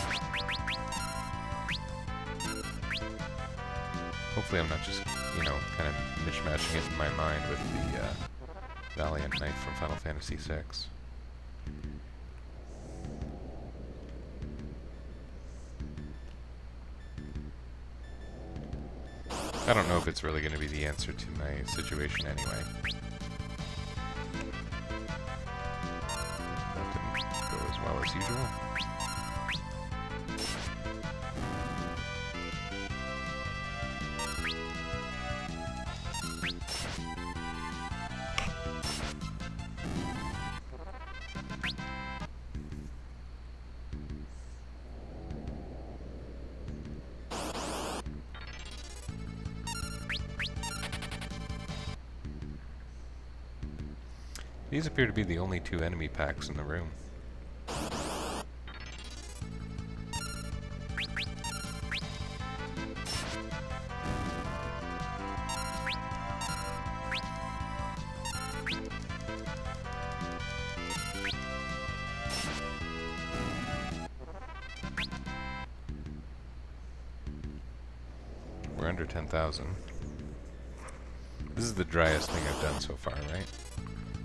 Hopefully I'm not just, you know, kind of mishmashing it in my mind with the Valiant Knight from Final Fantasy VI. I don't know if it's really going to be the answer to my situation anyway. That didn't go as well as usual. These appear to be the only two enemy packs in the room. We're under 10,000. This is the driest thing I've done so far, right?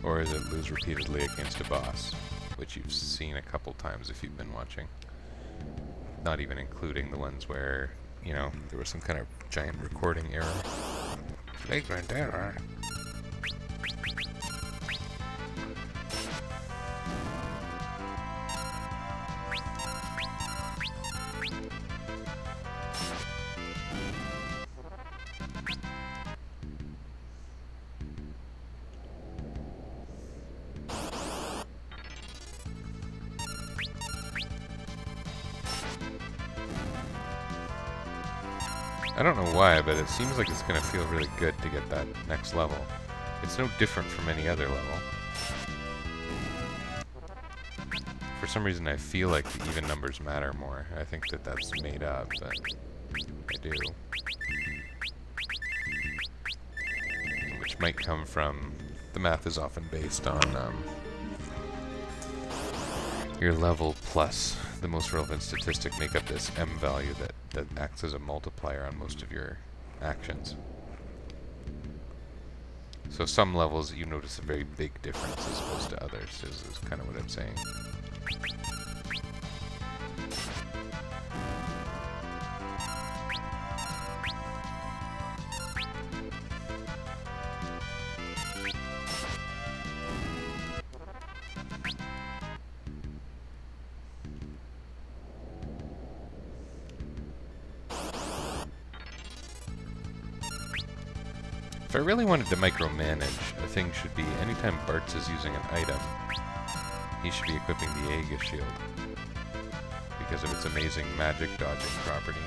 Or is it lose repeatedly against a boss, which you've seen a couple times if you've been watching. Not even including the ones where, you know, there was some kind of giant recording error. Flagrant error. I don't know why, but it seems like it's going to feel really good to get that next level. It's no different from any other level. For some reason I feel like the even numbers matter more. I think that that's made up, but I do. Which might come from... the math is often based on your level plus the most relevant statistic make up this M value that acts as a multiplier on most of your actions. So some levels you notice a very big difference as opposed to others, is kind of what I'm saying. If I really wanted to micromanage, a thing should be anytime Bartz is using an item, he should be equipping the Aegis shield because of its amazing magic dodging property.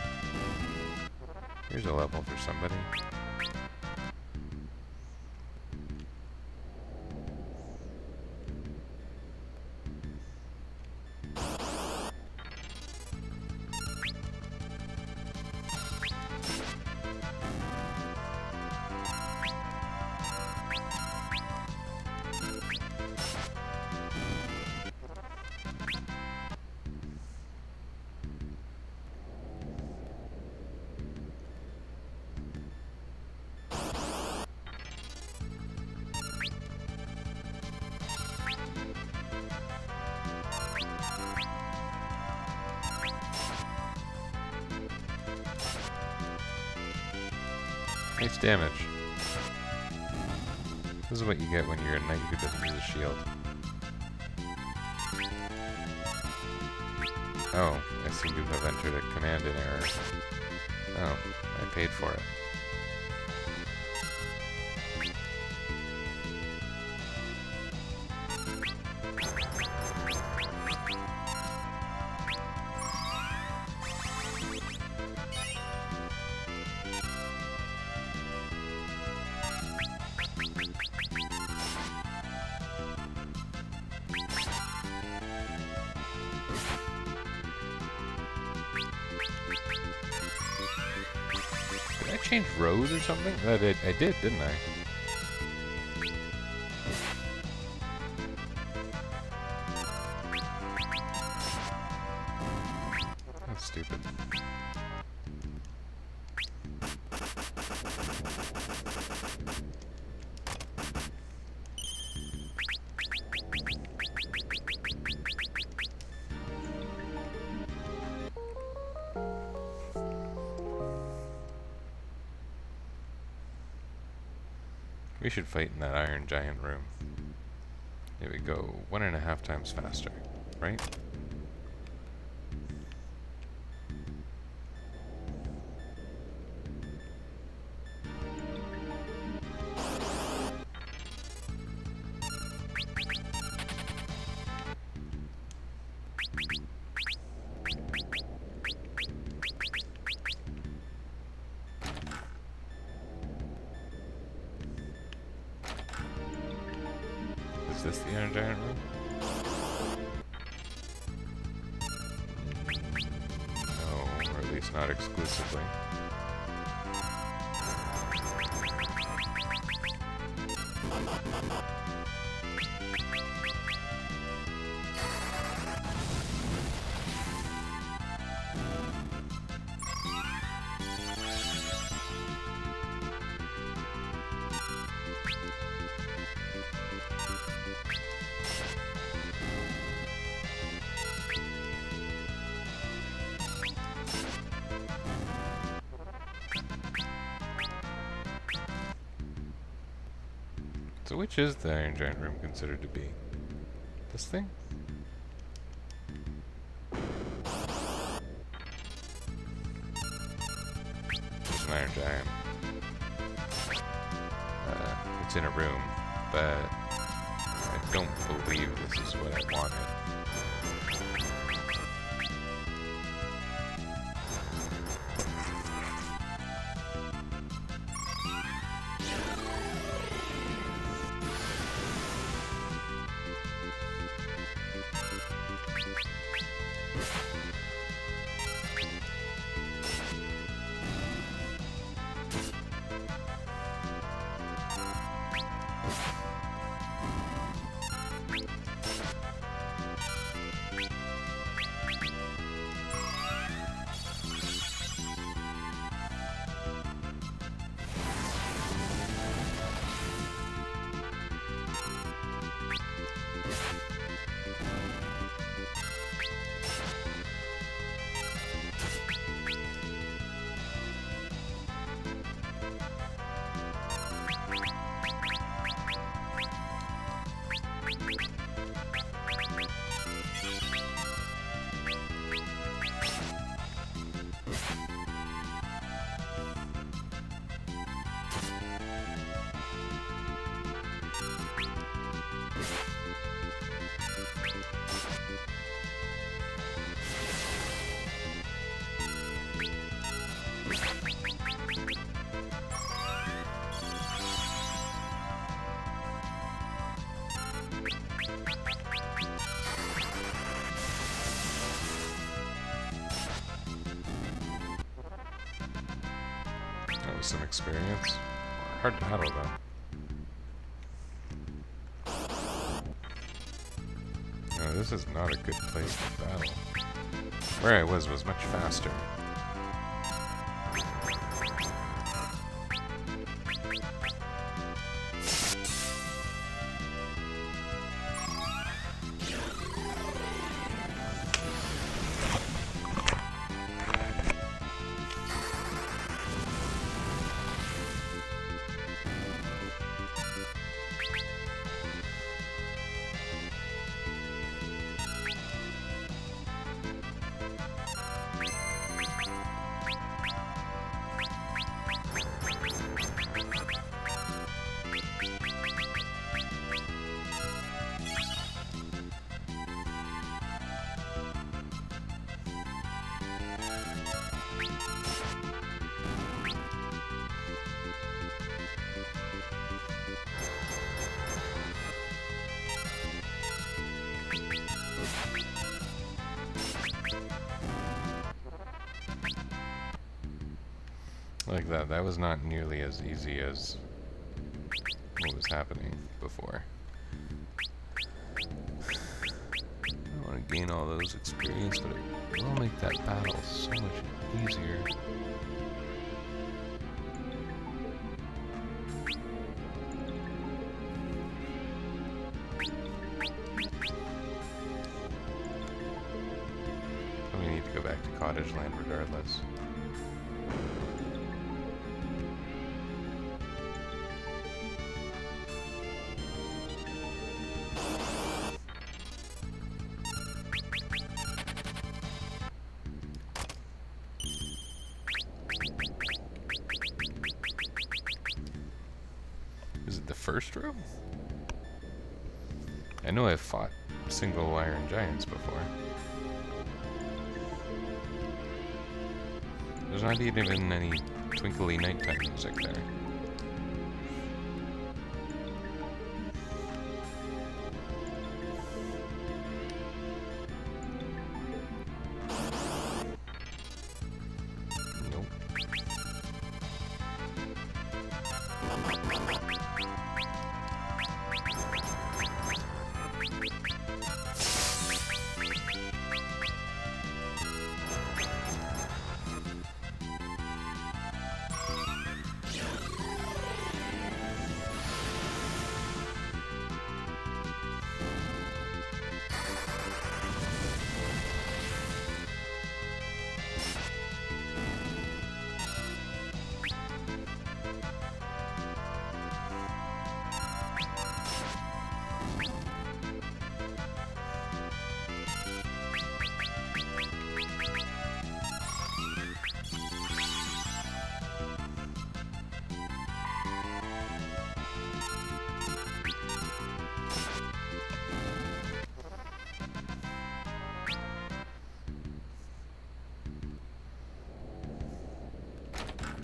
Here's a level for somebody. Nice damage. This is what you get when you're a knight who doesn't use a shield. Oh, I seem to have entered a command in error. Oh, I paid for it. change rows or something? I did, didn't I? That's stupid. We should fight in that Iron Giant room. There we go. 1.5 times faster, right? Is this the Iron Giant room? No, or at least not exclusively. So which is the Iron Giant room considered to be? This thing? It's an Iron Giant. It's in a room, but I don't believe this is what I wanted. That was some experience. Hard to handle though. No, this is not a good place to battle. Where I was much faster. like that. That was not nearly as easy as what was happening before. I want to gain all those experience, but it will make that battle so much easier. Probably need to go back to cottage land regardless. Is it the first room? I know I've fought single iron giants before. There's not even any twinkly nighttime music there. Nope.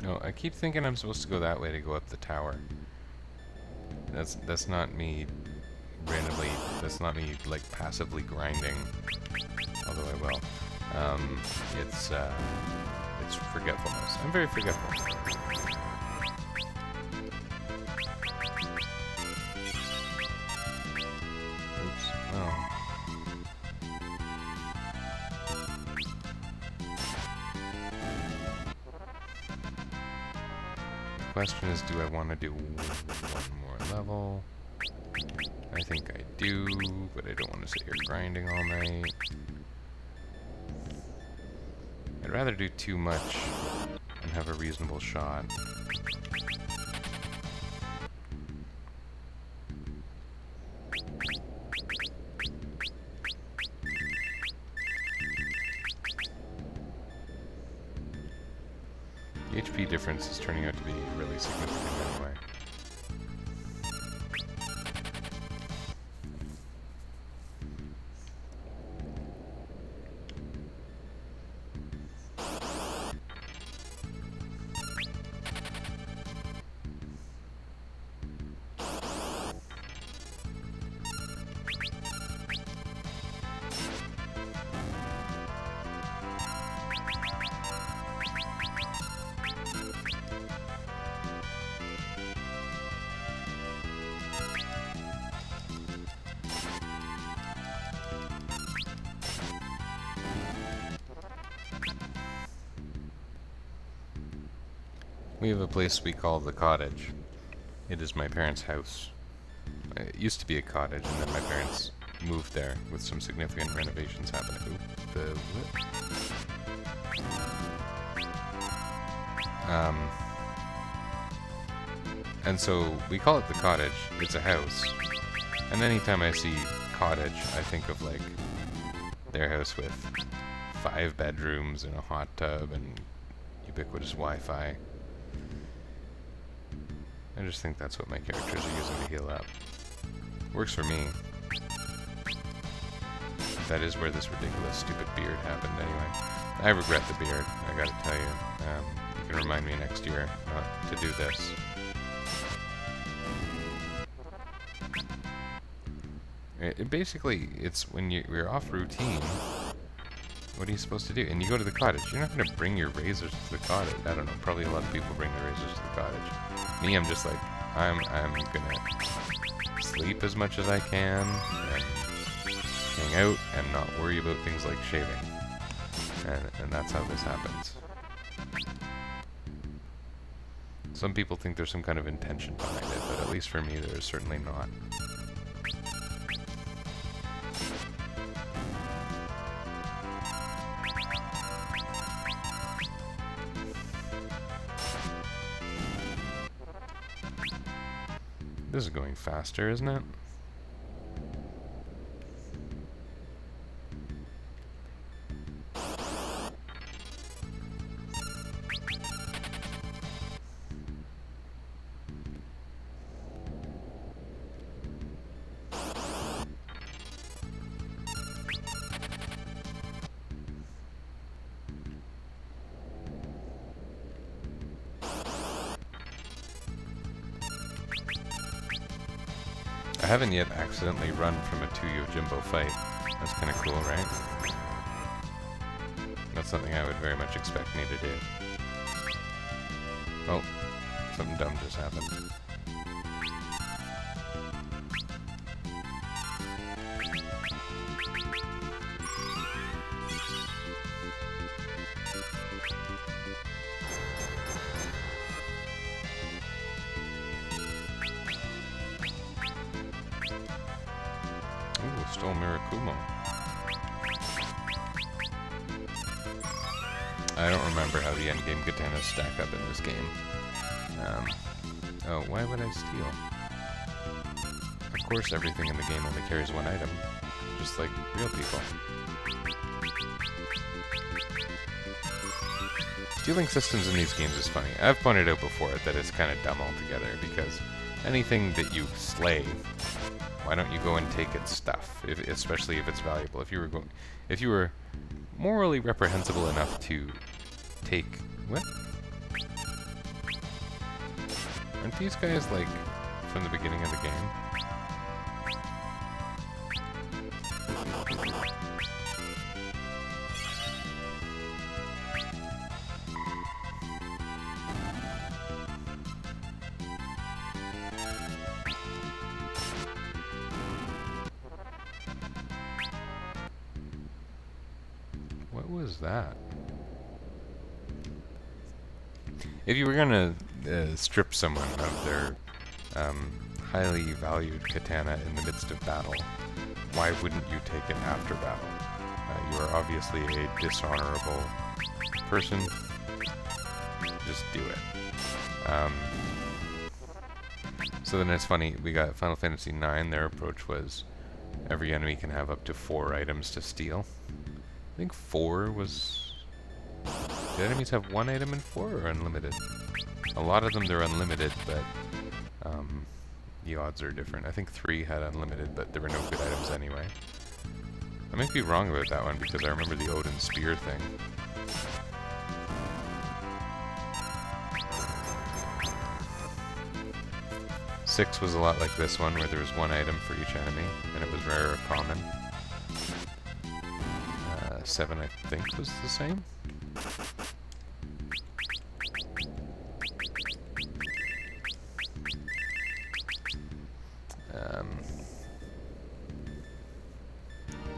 No, I keep thinking I'm supposed to go that way to go up the tower. That's not me randomly, that's not me like passively grinding, although I will. It's forgetfulness. I'm very forgetful. Oops. Oh. The question is, do I want to do one more level? I think I do, but I don't want to sit here grinding all night. I'd rather do too much and have a reasonable shot. The HP difference is turning out to be really significant anyway. We have a place we call the cottage. It is my parents' house. It used to be a cottage, and then my parents moved there with some significant renovations happening. Ooh, the what? And so we call it the cottage. It's a house. And anytime I see cottage, I think of like their house with 5 bedrooms and a hot tub and ubiquitous Wi-Fi. I just think that's what my characters are using to heal up. Works for me. That is where this ridiculous, stupid beard happened anyway. I regret the beard, I gotta tell you. You can remind me next year not to do this. Basically, it's when you're off routine, what are you supposed to do? And you go to the cottage. You're not going to bring your razors to the cottage. I don't know. Probably a lot of people bring their razors to the cottage. Me, I'm just like, I'm going to sleep as much as I can and hang out and not worry about things like shaving. And that's how this happens. Some people think there's some kind of intention behind it, but at least for me, there is certainly not. This is going faster, isn't it? I haven't yet accidentally run from a 2 Yojimbo fight. That's kind of cool, right? That's something I would very much expect me to do. Oh, something dumb just happened. Ooh, stole Mirakumo. I don't remember how the endgame katanas stack up in this game. Oh, why would I steal? Of course everything in the game only carries one item. Just like real people. Stealing systems in these games is funny. I've pointed out before that it's kind of dumb altogether, because anything that you slay, why don't you go and take its stuff, especially if it's valuable? If you were morally reprehensible enough to take... What? Aren't these guys, like, from the beginning of the game? What was that? If you were gonna strip someone of their highly valued katana in the midst of battle, why wouldn't you take it after battle? You are obviously a dishonorable person. Just do it. So then it's funny, we got Final Fantasy IX, their approach was every enemy can have up to 4 items to steal. I think 4 was... Did enemies have 1 item in 4 or unlimited? A lot of them they're unlimited, but the odds are different. I think 3 had unlimited, but there were no good items anyway. I might be wrong about that one because I remember the Odin Spear thing. Six was a lot like this one, where there was 1 item for each enemy, and it was rare or common. 7, I think, was the same.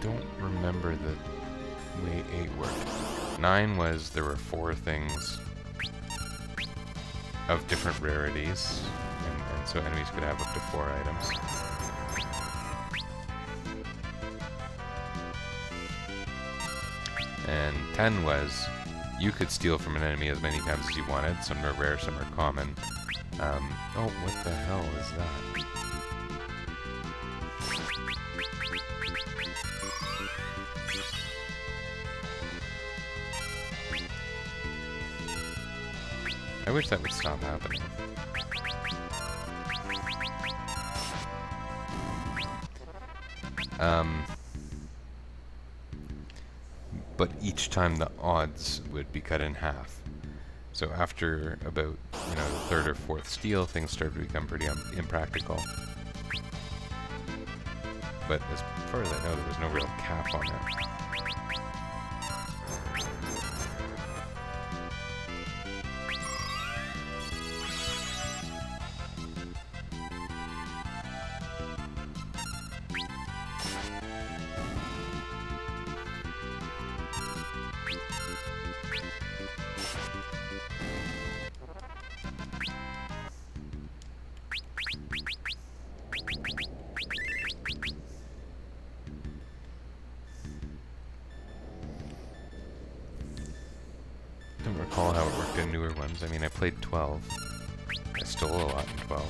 Don't remember the way 8 worked. 9 was there were 4 things of different rarities, and so enemies could have up to 4 items. And 10 was you could steal from an enemy as many times as you wanted. Some are rare, some are common. Oh, what the hell is that? I wish that would stop happening. But each time the odds would be cut in half. So after about, the 3rd or 4th steal, things started to become pretty impractical. But as far as I know, there was no real cap on it. recall how it worked in newer ones. I mean, I played 12. I stole a lot in 12.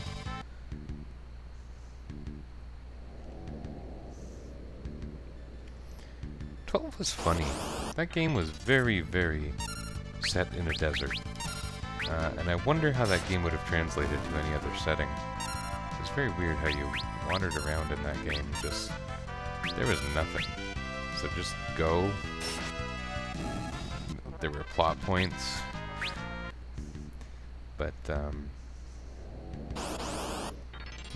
"12 was funny. That game was very, very set in a desert. And I wonder how that game would have translated to any other setting. It was very weird how you wandered around in that game. Just, there was nothing. So just go. There were plot points. But,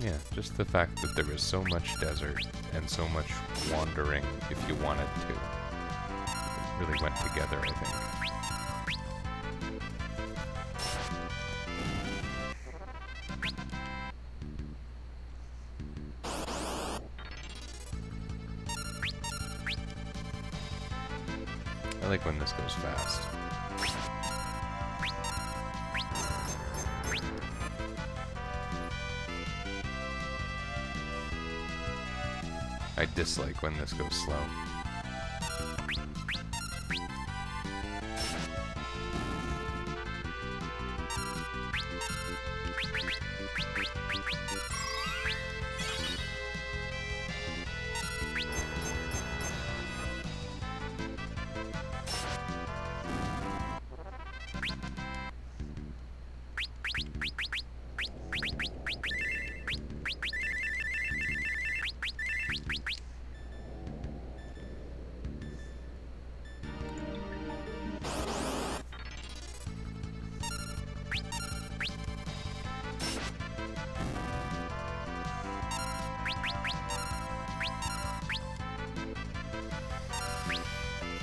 yeah, just the fact that there was so much desert and so much wandering if you wanted to. It really went together, I think. I like when this goes fast. I dislike when this goes slow.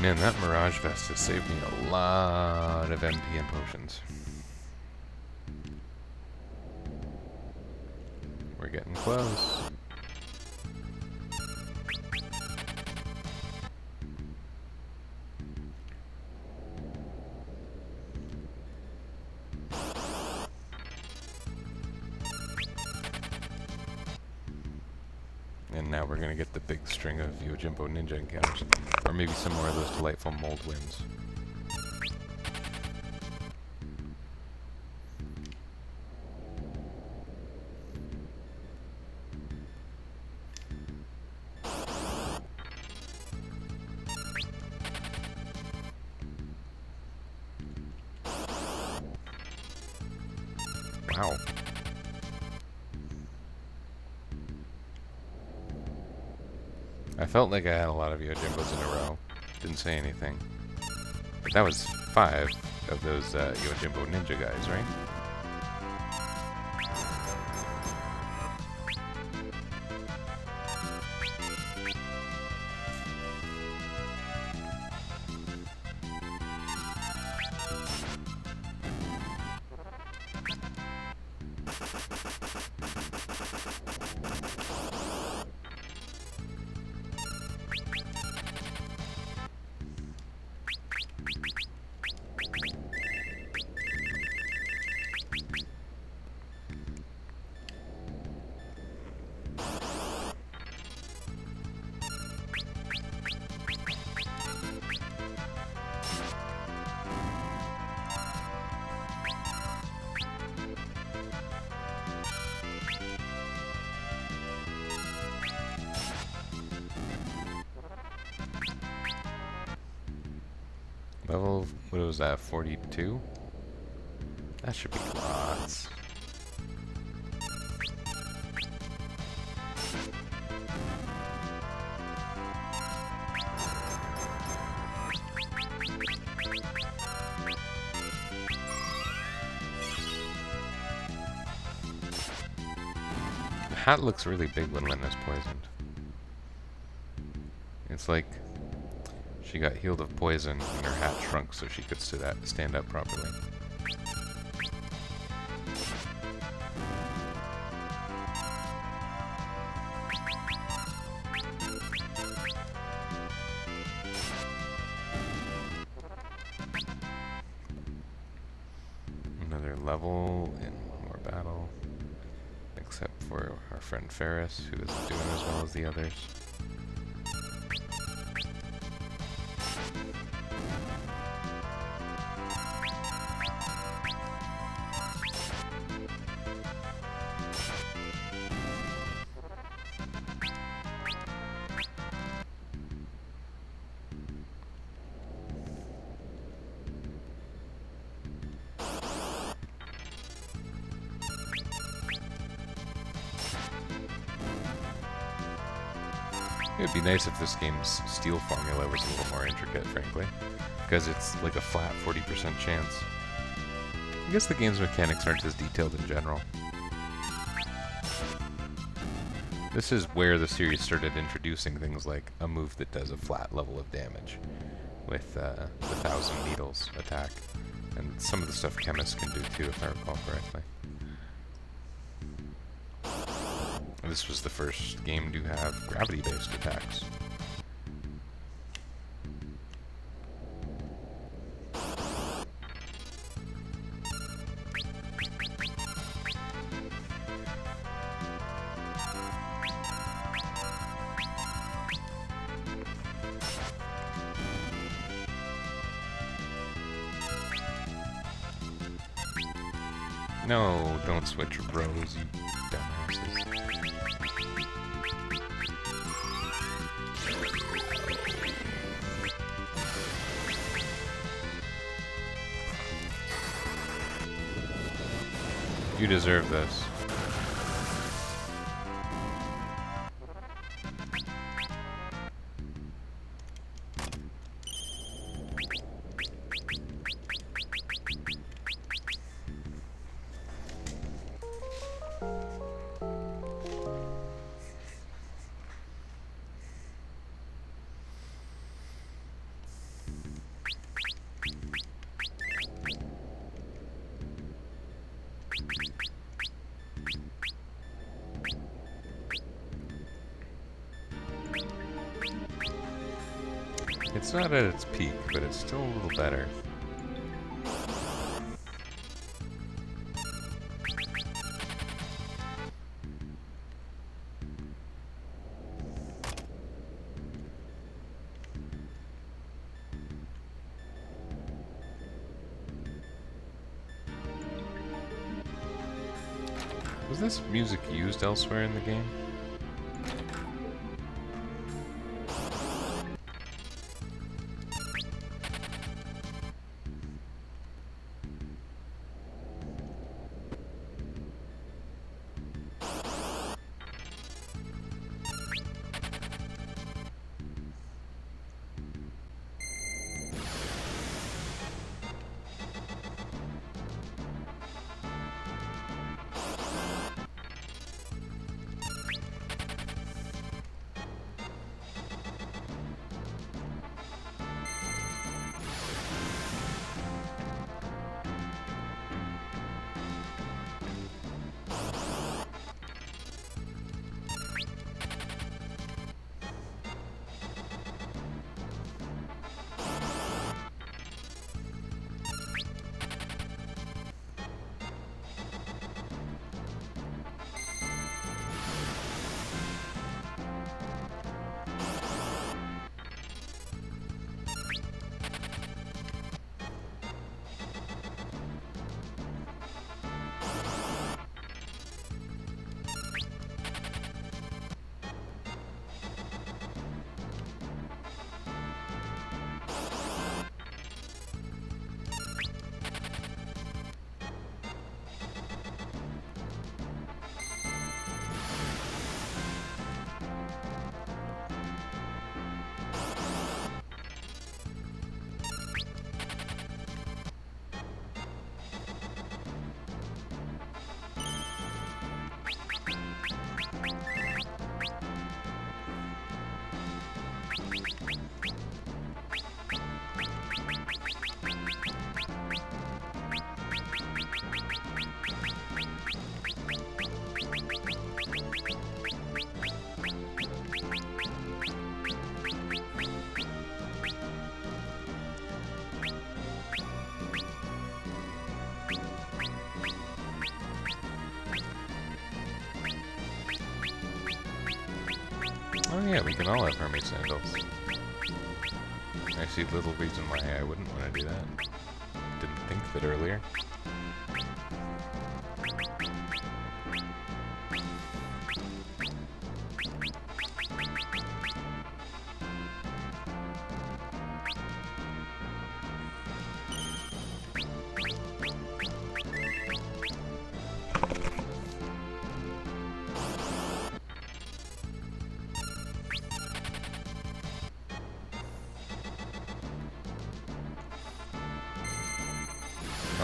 Man, that Mirage Vest has saved me a lot of MP and potions. We're getting close. And now we're gonna get the big string of Yojimbo Ninja encounters. Or maybe some more of those delightful mold winds. Wow. I felt like I had a lot of Yojimbos in a row. Didn't say anything. But that was 5 of those Yojimbo Ninja guys, right? Level, what was that, 42? That should be lots. The hat looks really big when Lena's poisoned. It's like she got healed of poison and her hat shrunk so she could stand up properly. Another level and one more battle. Except for our friend Ferris, who isn't doing as well as the others. It'd be nice if this game's steal formula was a little more intricate, frankly, because it's like a flat 40% chance. I guess the game's mechanics aren't as detailed in general. This is where the series started introducing things like a move that does a flat level of damage with the 1,000 needles attack, and some of the stuff chemists can do too, if I recall correctly. This was the first game to have gravity-based attacks. No, don't switch rows, you dumbasses. You deserve this. It's not at its peak, but it's still a little better. Was this music used elsewhere in the game? Oh yeah, we can all have hermit sandals. I see little reason why I wouldn't want to do that. Didn't think of it earlier.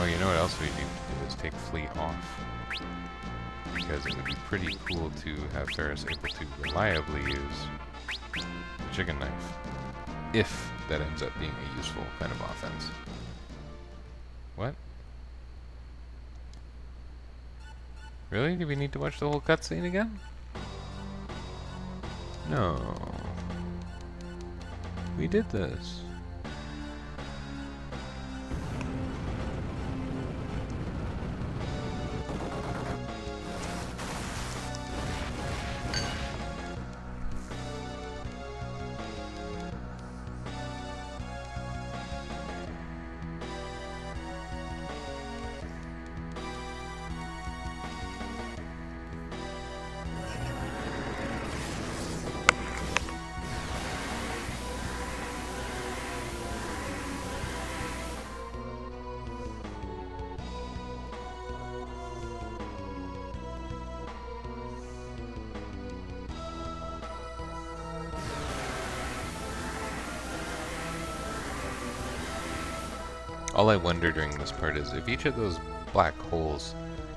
Oh, you know what else we need to do is take Flea off. Because it would be pretty cool to have Ferris able to reliably use the chicken knife. If that ends up being a useful kind of offense. What? Really? Do we need to watch the whole cutscene again? No. We did this. All I wonder during this part is if each of those black holes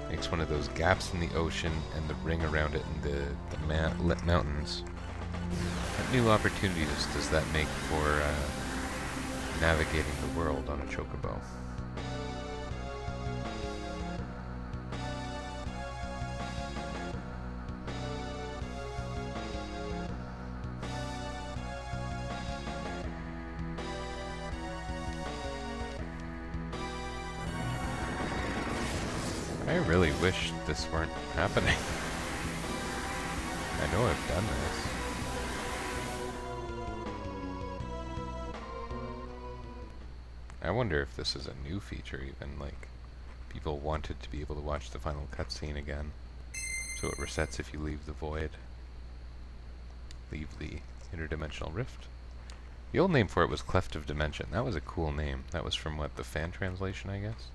makes one of those gaps in the ocean and the ring around it in the mountains, what new opportunities does that make for navigating the world on a chocobo? I really wish this weren't happening. I know I've done this. I wonder if this is a new feature even, like, people wanted to be able to watch the final cutscene again. So it resets if you leave the void. Leave the interdimensional rift. The old name for it was Cleft of Dimension. That was a cool name. That was from, what, the fan translation, I guess?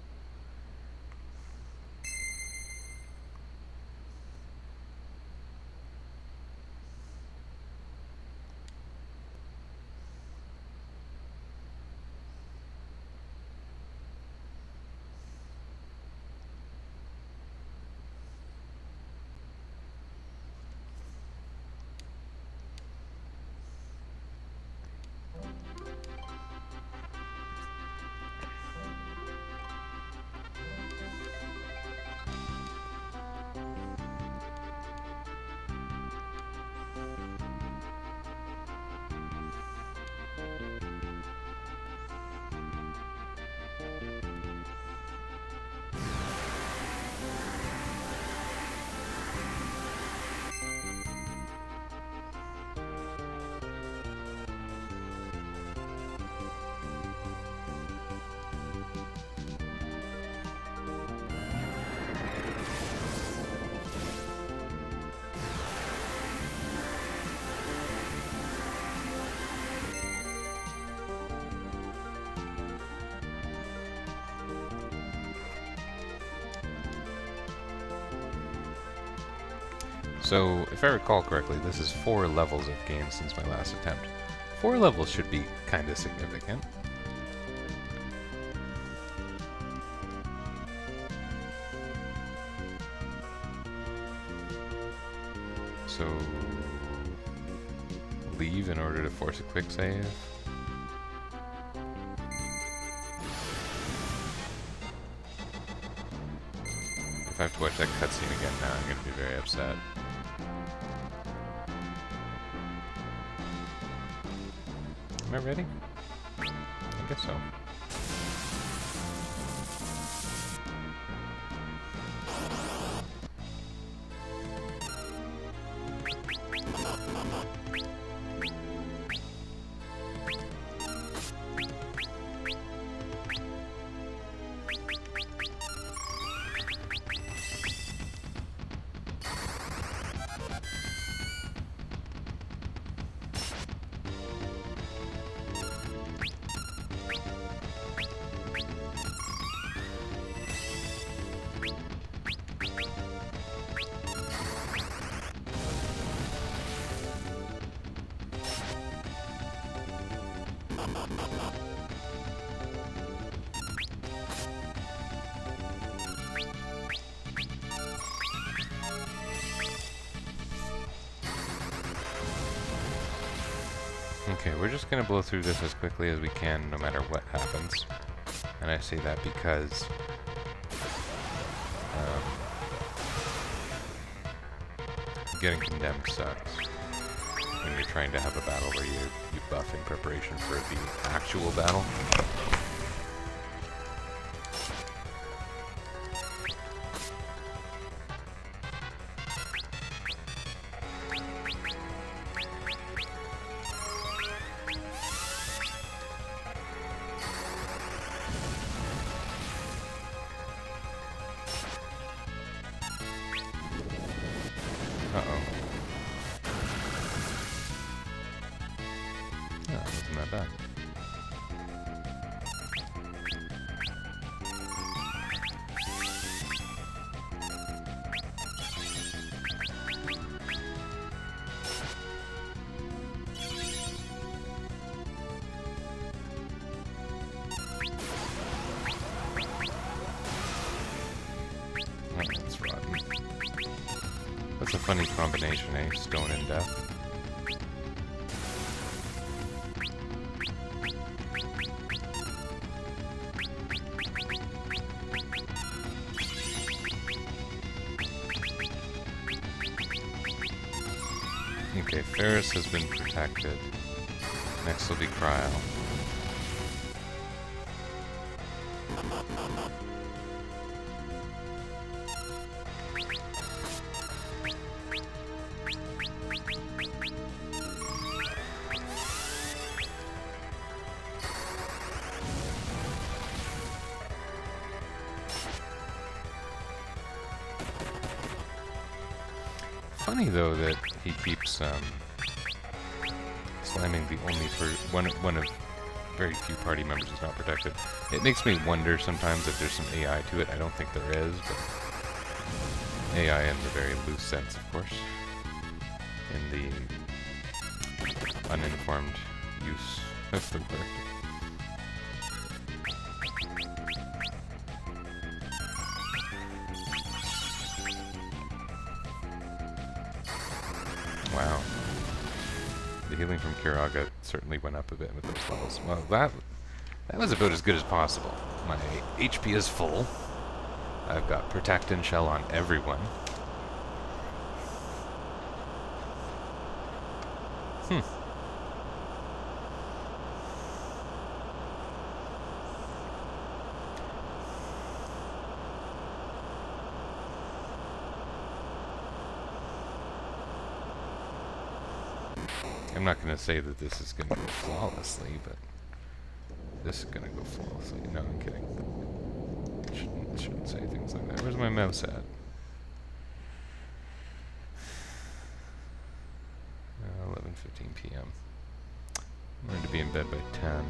So, if I recall correctly, this is 4 levels I've gained since my last attempt. 4 levels should be kinda significant. So, leave in order to force a quick save. If I have to watch that cutscene again now, I'm gonna be very upset. Am I ready? I guess so. Okay, we're just gonna blow through this as quickly as we can, no matter what happens. And I say that because getting condemned sucks. When you're trying to have a battle where you buff in preparation for the actual battle. Uh-oh. No, that wasn't that bad. Oh, that's rotten. That's a funny combination, eh? Stone and death. Okay, Ferris has been protected. Next will be Cryo. Funny though that he keeps slamming the only for one of very few party members is not protected. It makes me wonder sometimes if there's some AI to it. I don't think there is, but AI in the very loose sense, of course, in the uninformed use of the word. Wow. The healing from Kiraga certainly went up a bit with those levels. Well, that was about as good as possible. My HP is full. I've got Protect and Shell on everyone. I'm not going to say that this is going to go flawlessly, but this is going to go flawlessly. No, I'm kidding. Shouldn't say things like that. Where's my mouse at? 11:15 p.m. I'm going to be in bed by 10.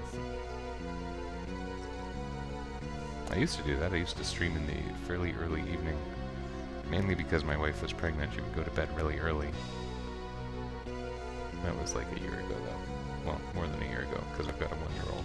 I used to do that. I used to stream in the fairly early evening. Mainly because my wife was pregnant. She would go to bed really early. That was like a year ago, though. Well, more than a year ago, because I've got a 1-year-old.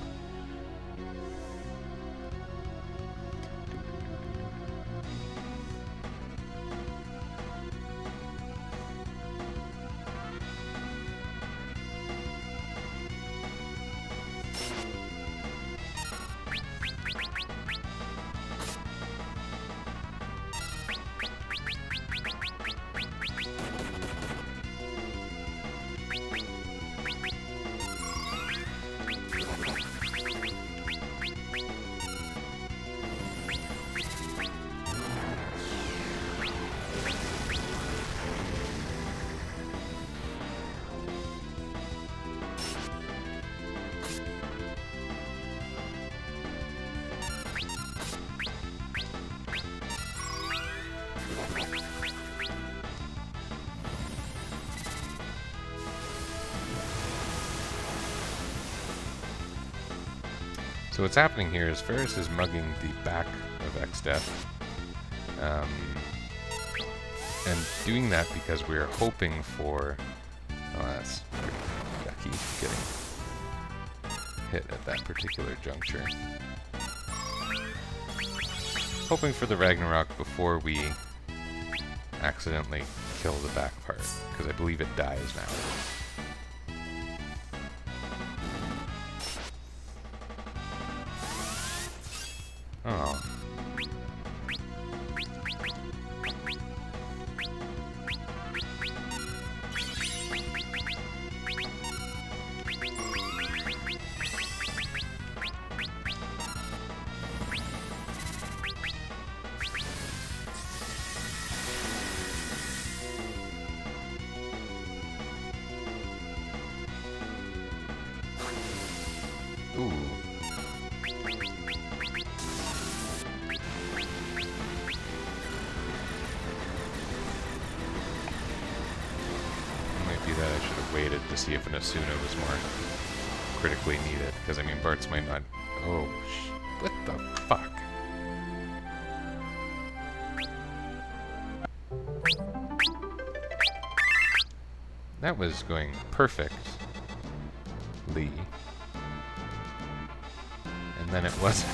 So what's happening here is Ferris is mugging the back of X-Death. And doing that because we're hoping for... Oh, that's yucky, getting hit at that particular juncture. Hoping for the Ragnarok before we accidentally kill the back part, because I believe it dies now. Oh. Ooh. Might be that I should have waited to see if an Asuna was more critically needed. Because, I mean, Bart's might not... Oh, what the fuck? That was going perfectly. And then it wasn't.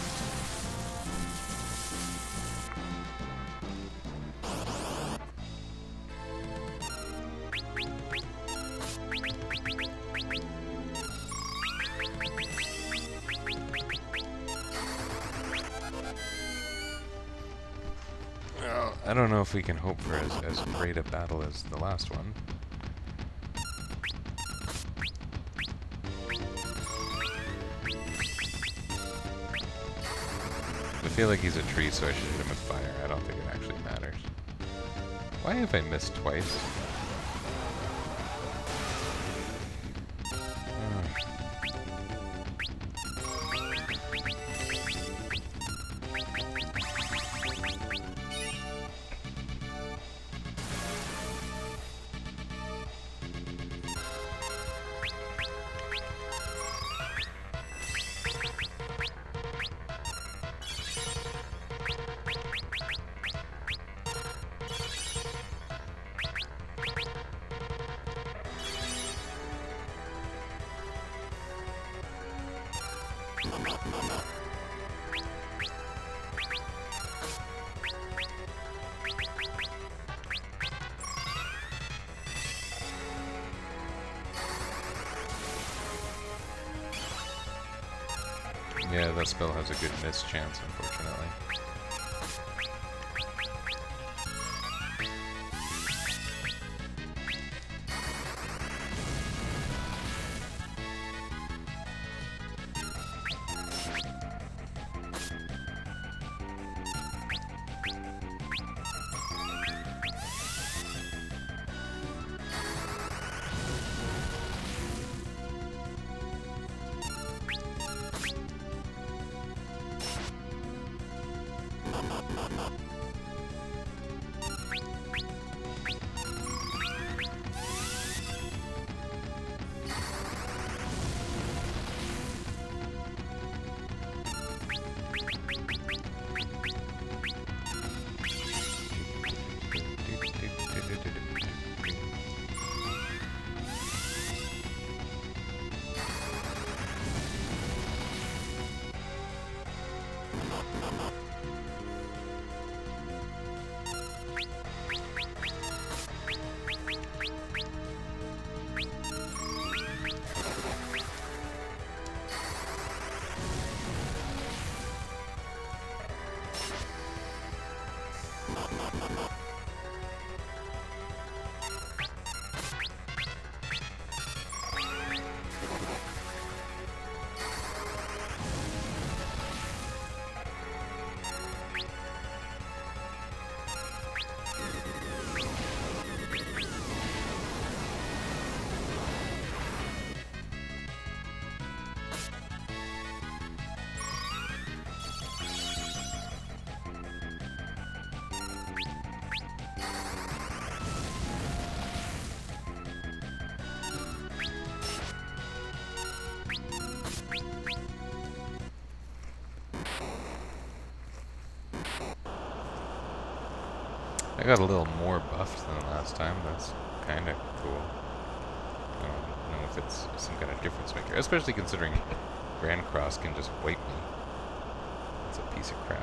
Well, I don't know if we can hope for as great a battle as the last one. I feel like he's a tree, so I should hit him with fire. I don't think it actually matters. Why have I missed twice? Yeah, that spell has a good miss chance, unfortunately. I got a little more buffed than last time. That's kind of cool. I don't know if it's some kind of difference maker, especially considering Grand Cross can just wipe me. It's a piece of crap.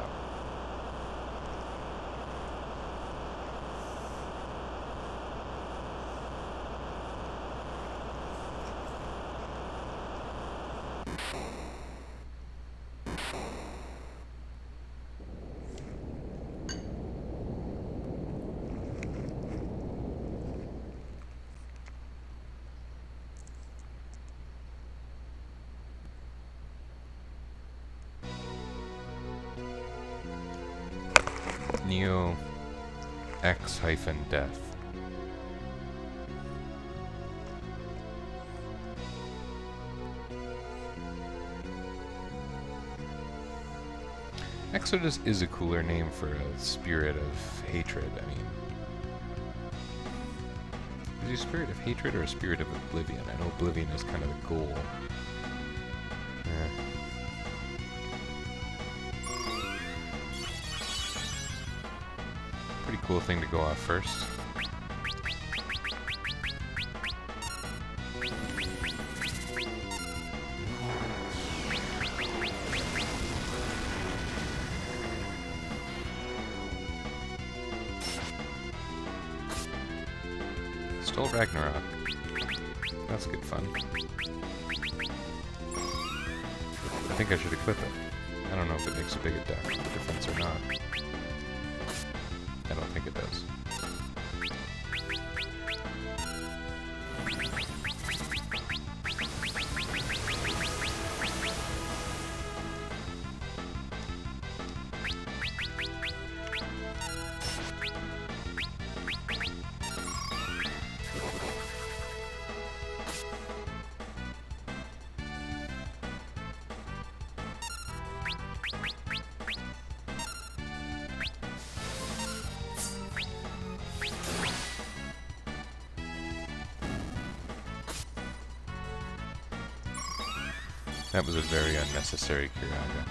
Neo X-death. Exodus is a cooler name for a spirit of hatred, I mean. Is he a spirit of hatred or a spirit of oblivion? I know oblivion is kind of the goal. Pretty cool thing to go off first. Stole Ragnarok. That's good fun. I think I should equip it. I don't know if it makes a big difference or not. I don't think it does. That was a very unnecessary Kiraga.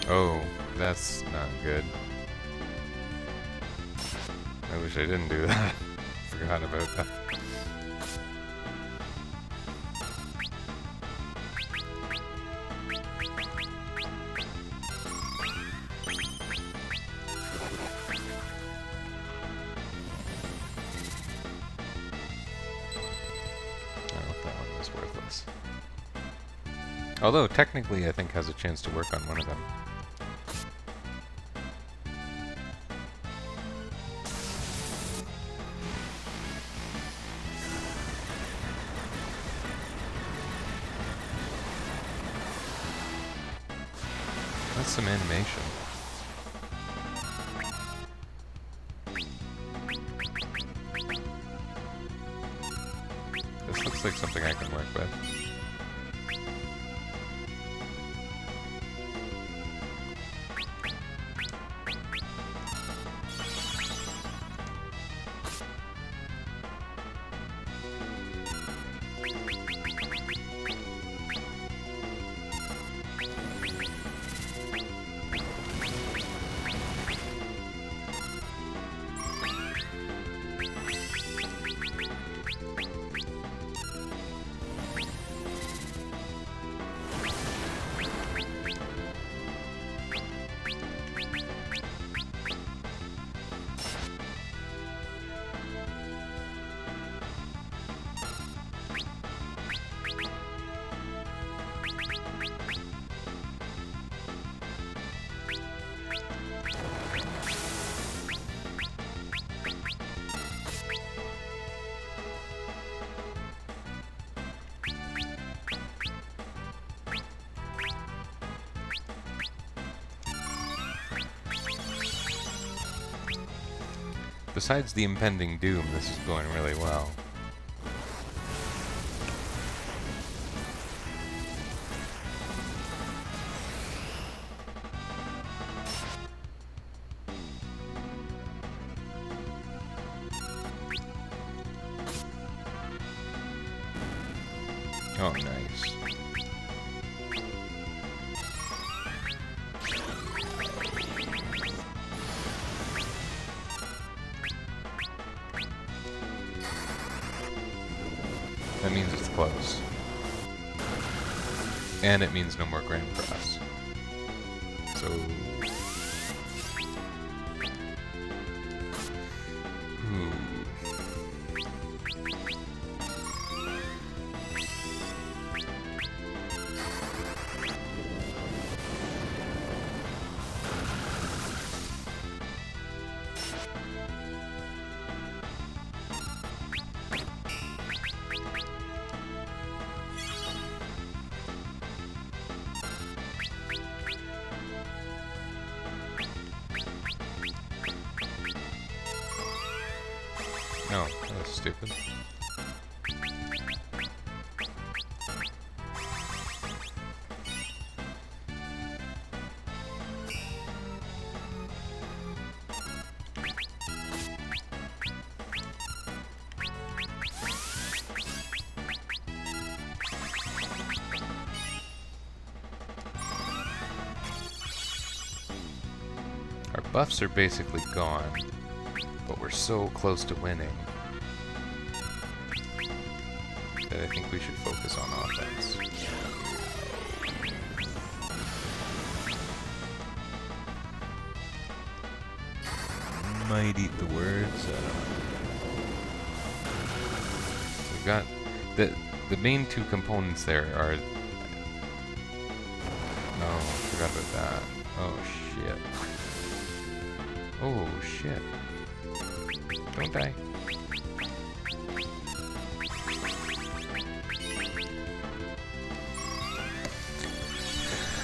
Oh, that's not good. I wish I didn't do that. Forgot about that. Oh, that one was worthless. Although, technically, I think has a chance to work on one of them. That's some animation. This looks like something I can work with. Besides the impending doom, this is going really well. Oh, nice. And it means no more grand for us. So... Ooh. No, that was stupid. Our buffs are basically gone, but we're so close to winning that I think we should focus on offense. Might eat the words. We've got the main two components there are. No, forgot about that. Oh shit. Oh shit. Don't die.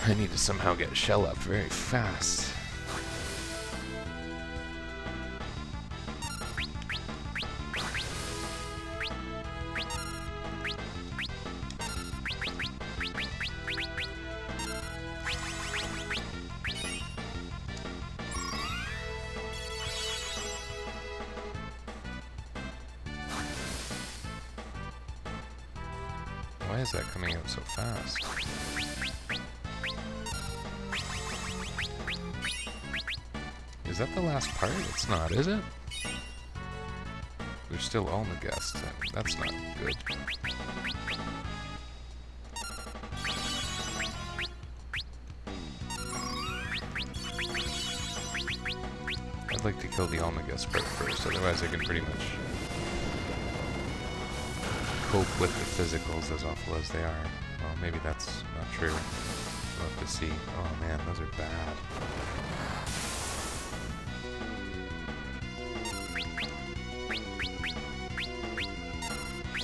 I need to somehow get Shell up very fast. Why is that coming out so fast? Is that the last part? It's not, is it? There's still all the guests. That's not good. I'd like to kill the Almagus part first, otherwise I can pretty much cope with the physicals as awful as they are. Well, maybe that's not true. We'll have to see. Oh man, those are bad.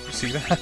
You see that?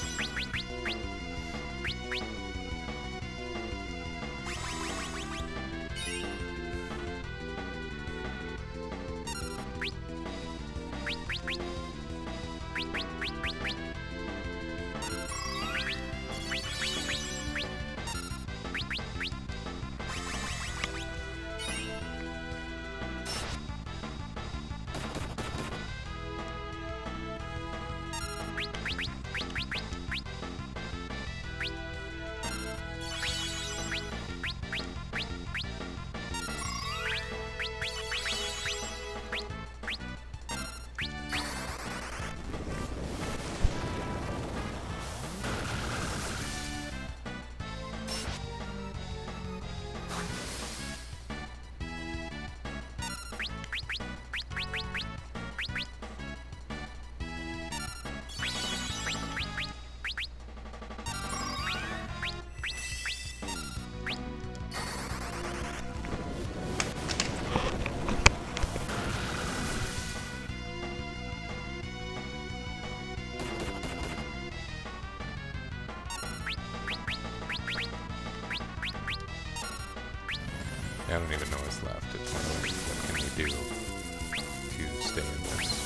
I don't even know what's left. It's one of those, what can we do to stay in this?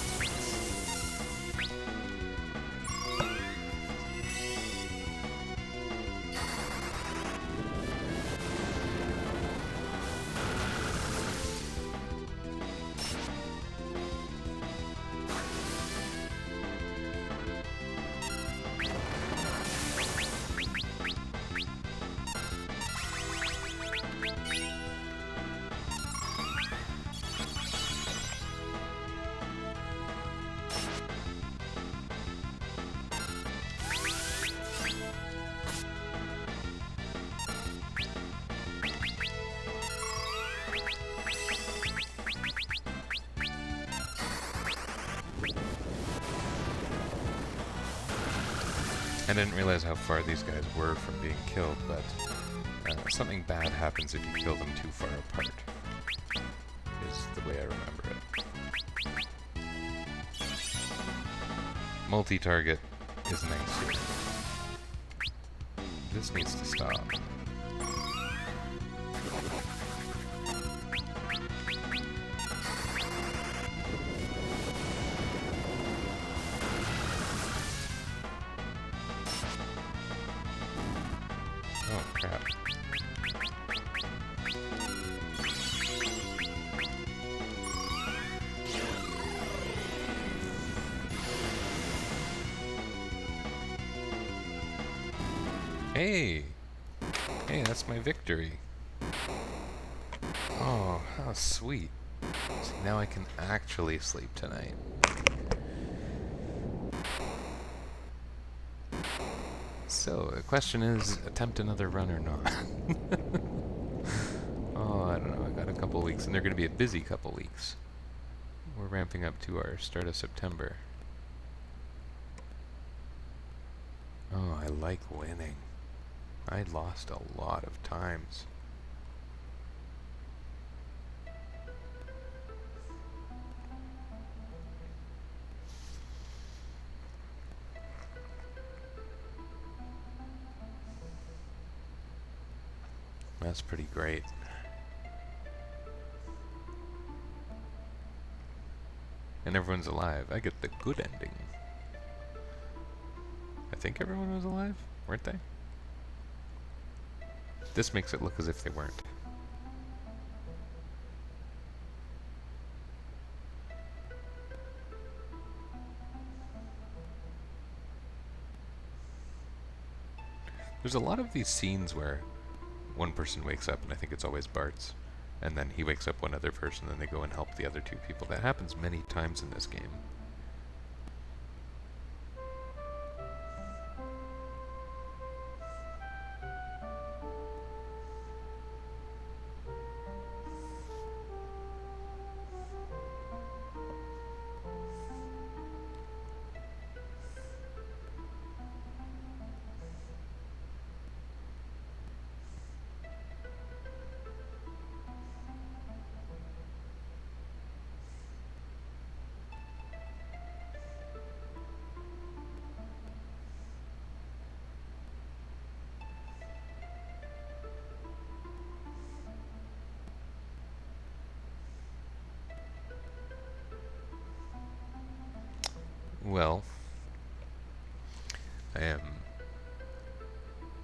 I didn't realize how far these guys were from being killed, but something bad happens if you kill them too far apart, is the way I remember it. Multi-target is nice here. This needs to stop. Oh, crap. Hey! Hey, that's my victory. Oh, how sweet. See, now I can actually sleep tonight. So, the question is, attempt another run or not? Oh, I don't know. I got a couple weeks, and they're going to be a busy couple weeks. We're ramping up to our start of September. Oh, I like winning. I lost a lot of times. That's pretty great. And everyone's alive. I get the good ending. I think everyone was alive, weren't they? This makes it look as if they weren't. There's a lot of these scenes where one person wakes up, and I think it's always Bart's, and then he wakes up one other person, and they go and help the other two people. That happens many times in this game. Well, I am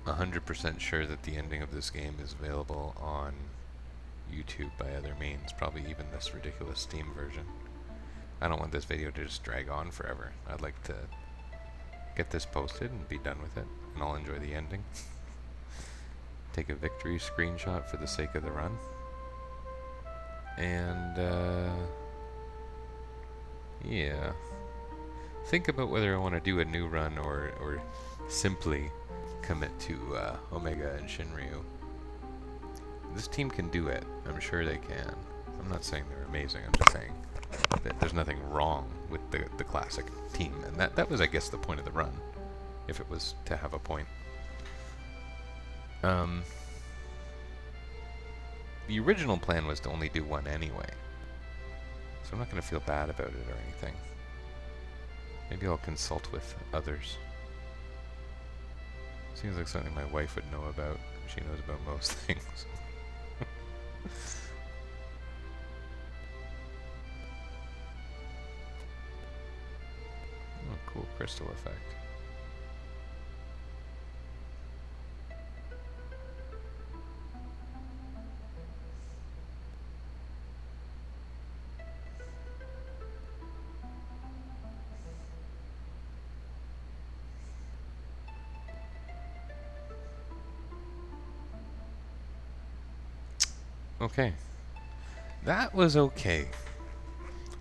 100% sure that the ending of this game is available on YouTube by other means, probably even this ridiculous Steam version. I don't want this video to just drag on forever. I'd like to get this posted and be done with it, and I'll enjoy the ending. Take a victory screenshot for the sake of the run. And, yeah. Think about whether I want to do a new run or simply commit to Omega and Shinryu. This team can do it. I'm sure they can. I'm not saying they're amazing. I'm just saying that there's nothing wrong with the classic team. And that was, I guess, the point of the run, if it was to have a point. The original plan was to only do one anyway, so I'm not going to feel bad about it or anything. Maybe I'll consult with others. Seems like something my wife would know about. She knows about most things. Oh, cool crystal effect. Okay. That was okay.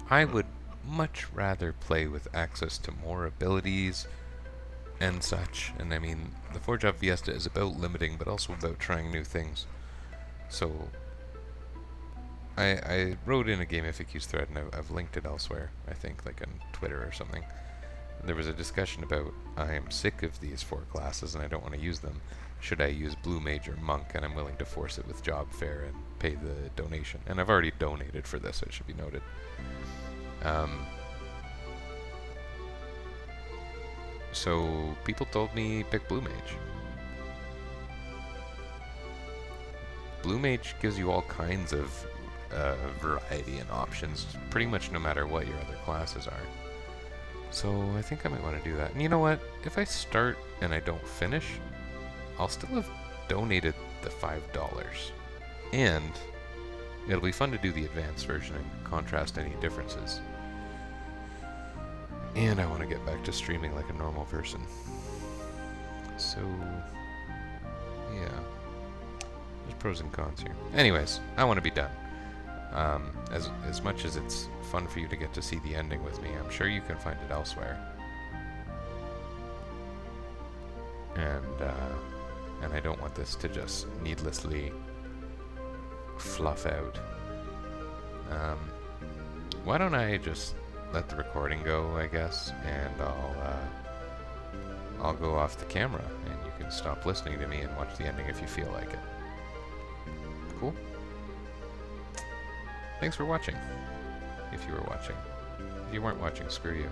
I would much rather play with access to more abilities and such. And I mean, the Four Job Fiesta is about limiting, but also about trying new things. So, I wrote in a Game FAQs thread, and I've linked it elsewhere, I think, like on Twitter or something, There was a discussion about I am sick of these 4 classes and I don't want to use them. Should I use Blue Mage or Monk? And I'm willing to force it with job fare and pay the donation. And I've already donated for this, it should be noted. So people told me pick Blue Mage. Blue Mage gives you all kinds of variety and options, pretty much no matter what your other classes are. So I think I might want to do that. And you know what? If I start and I don't finish, I'll still have donated the $5. And it'll be fun to do the advanced version and contrast any differences. And I want to get back to streaming like a normal person. So, yeah. There's pros and cons here. Anyways, I want to be done. As much as it's fun for you to get to see the ending with me, I'm sure you can find it elsewhere. And I don't want this to just needlessly fluff out. Why don't I just let the recording go, I guess, and I'll go off the camera, and you can stop listening to me and watch the ending if you feel like it. Cool? Thanks for watching, if you were watching. If you weren't watching, screw you.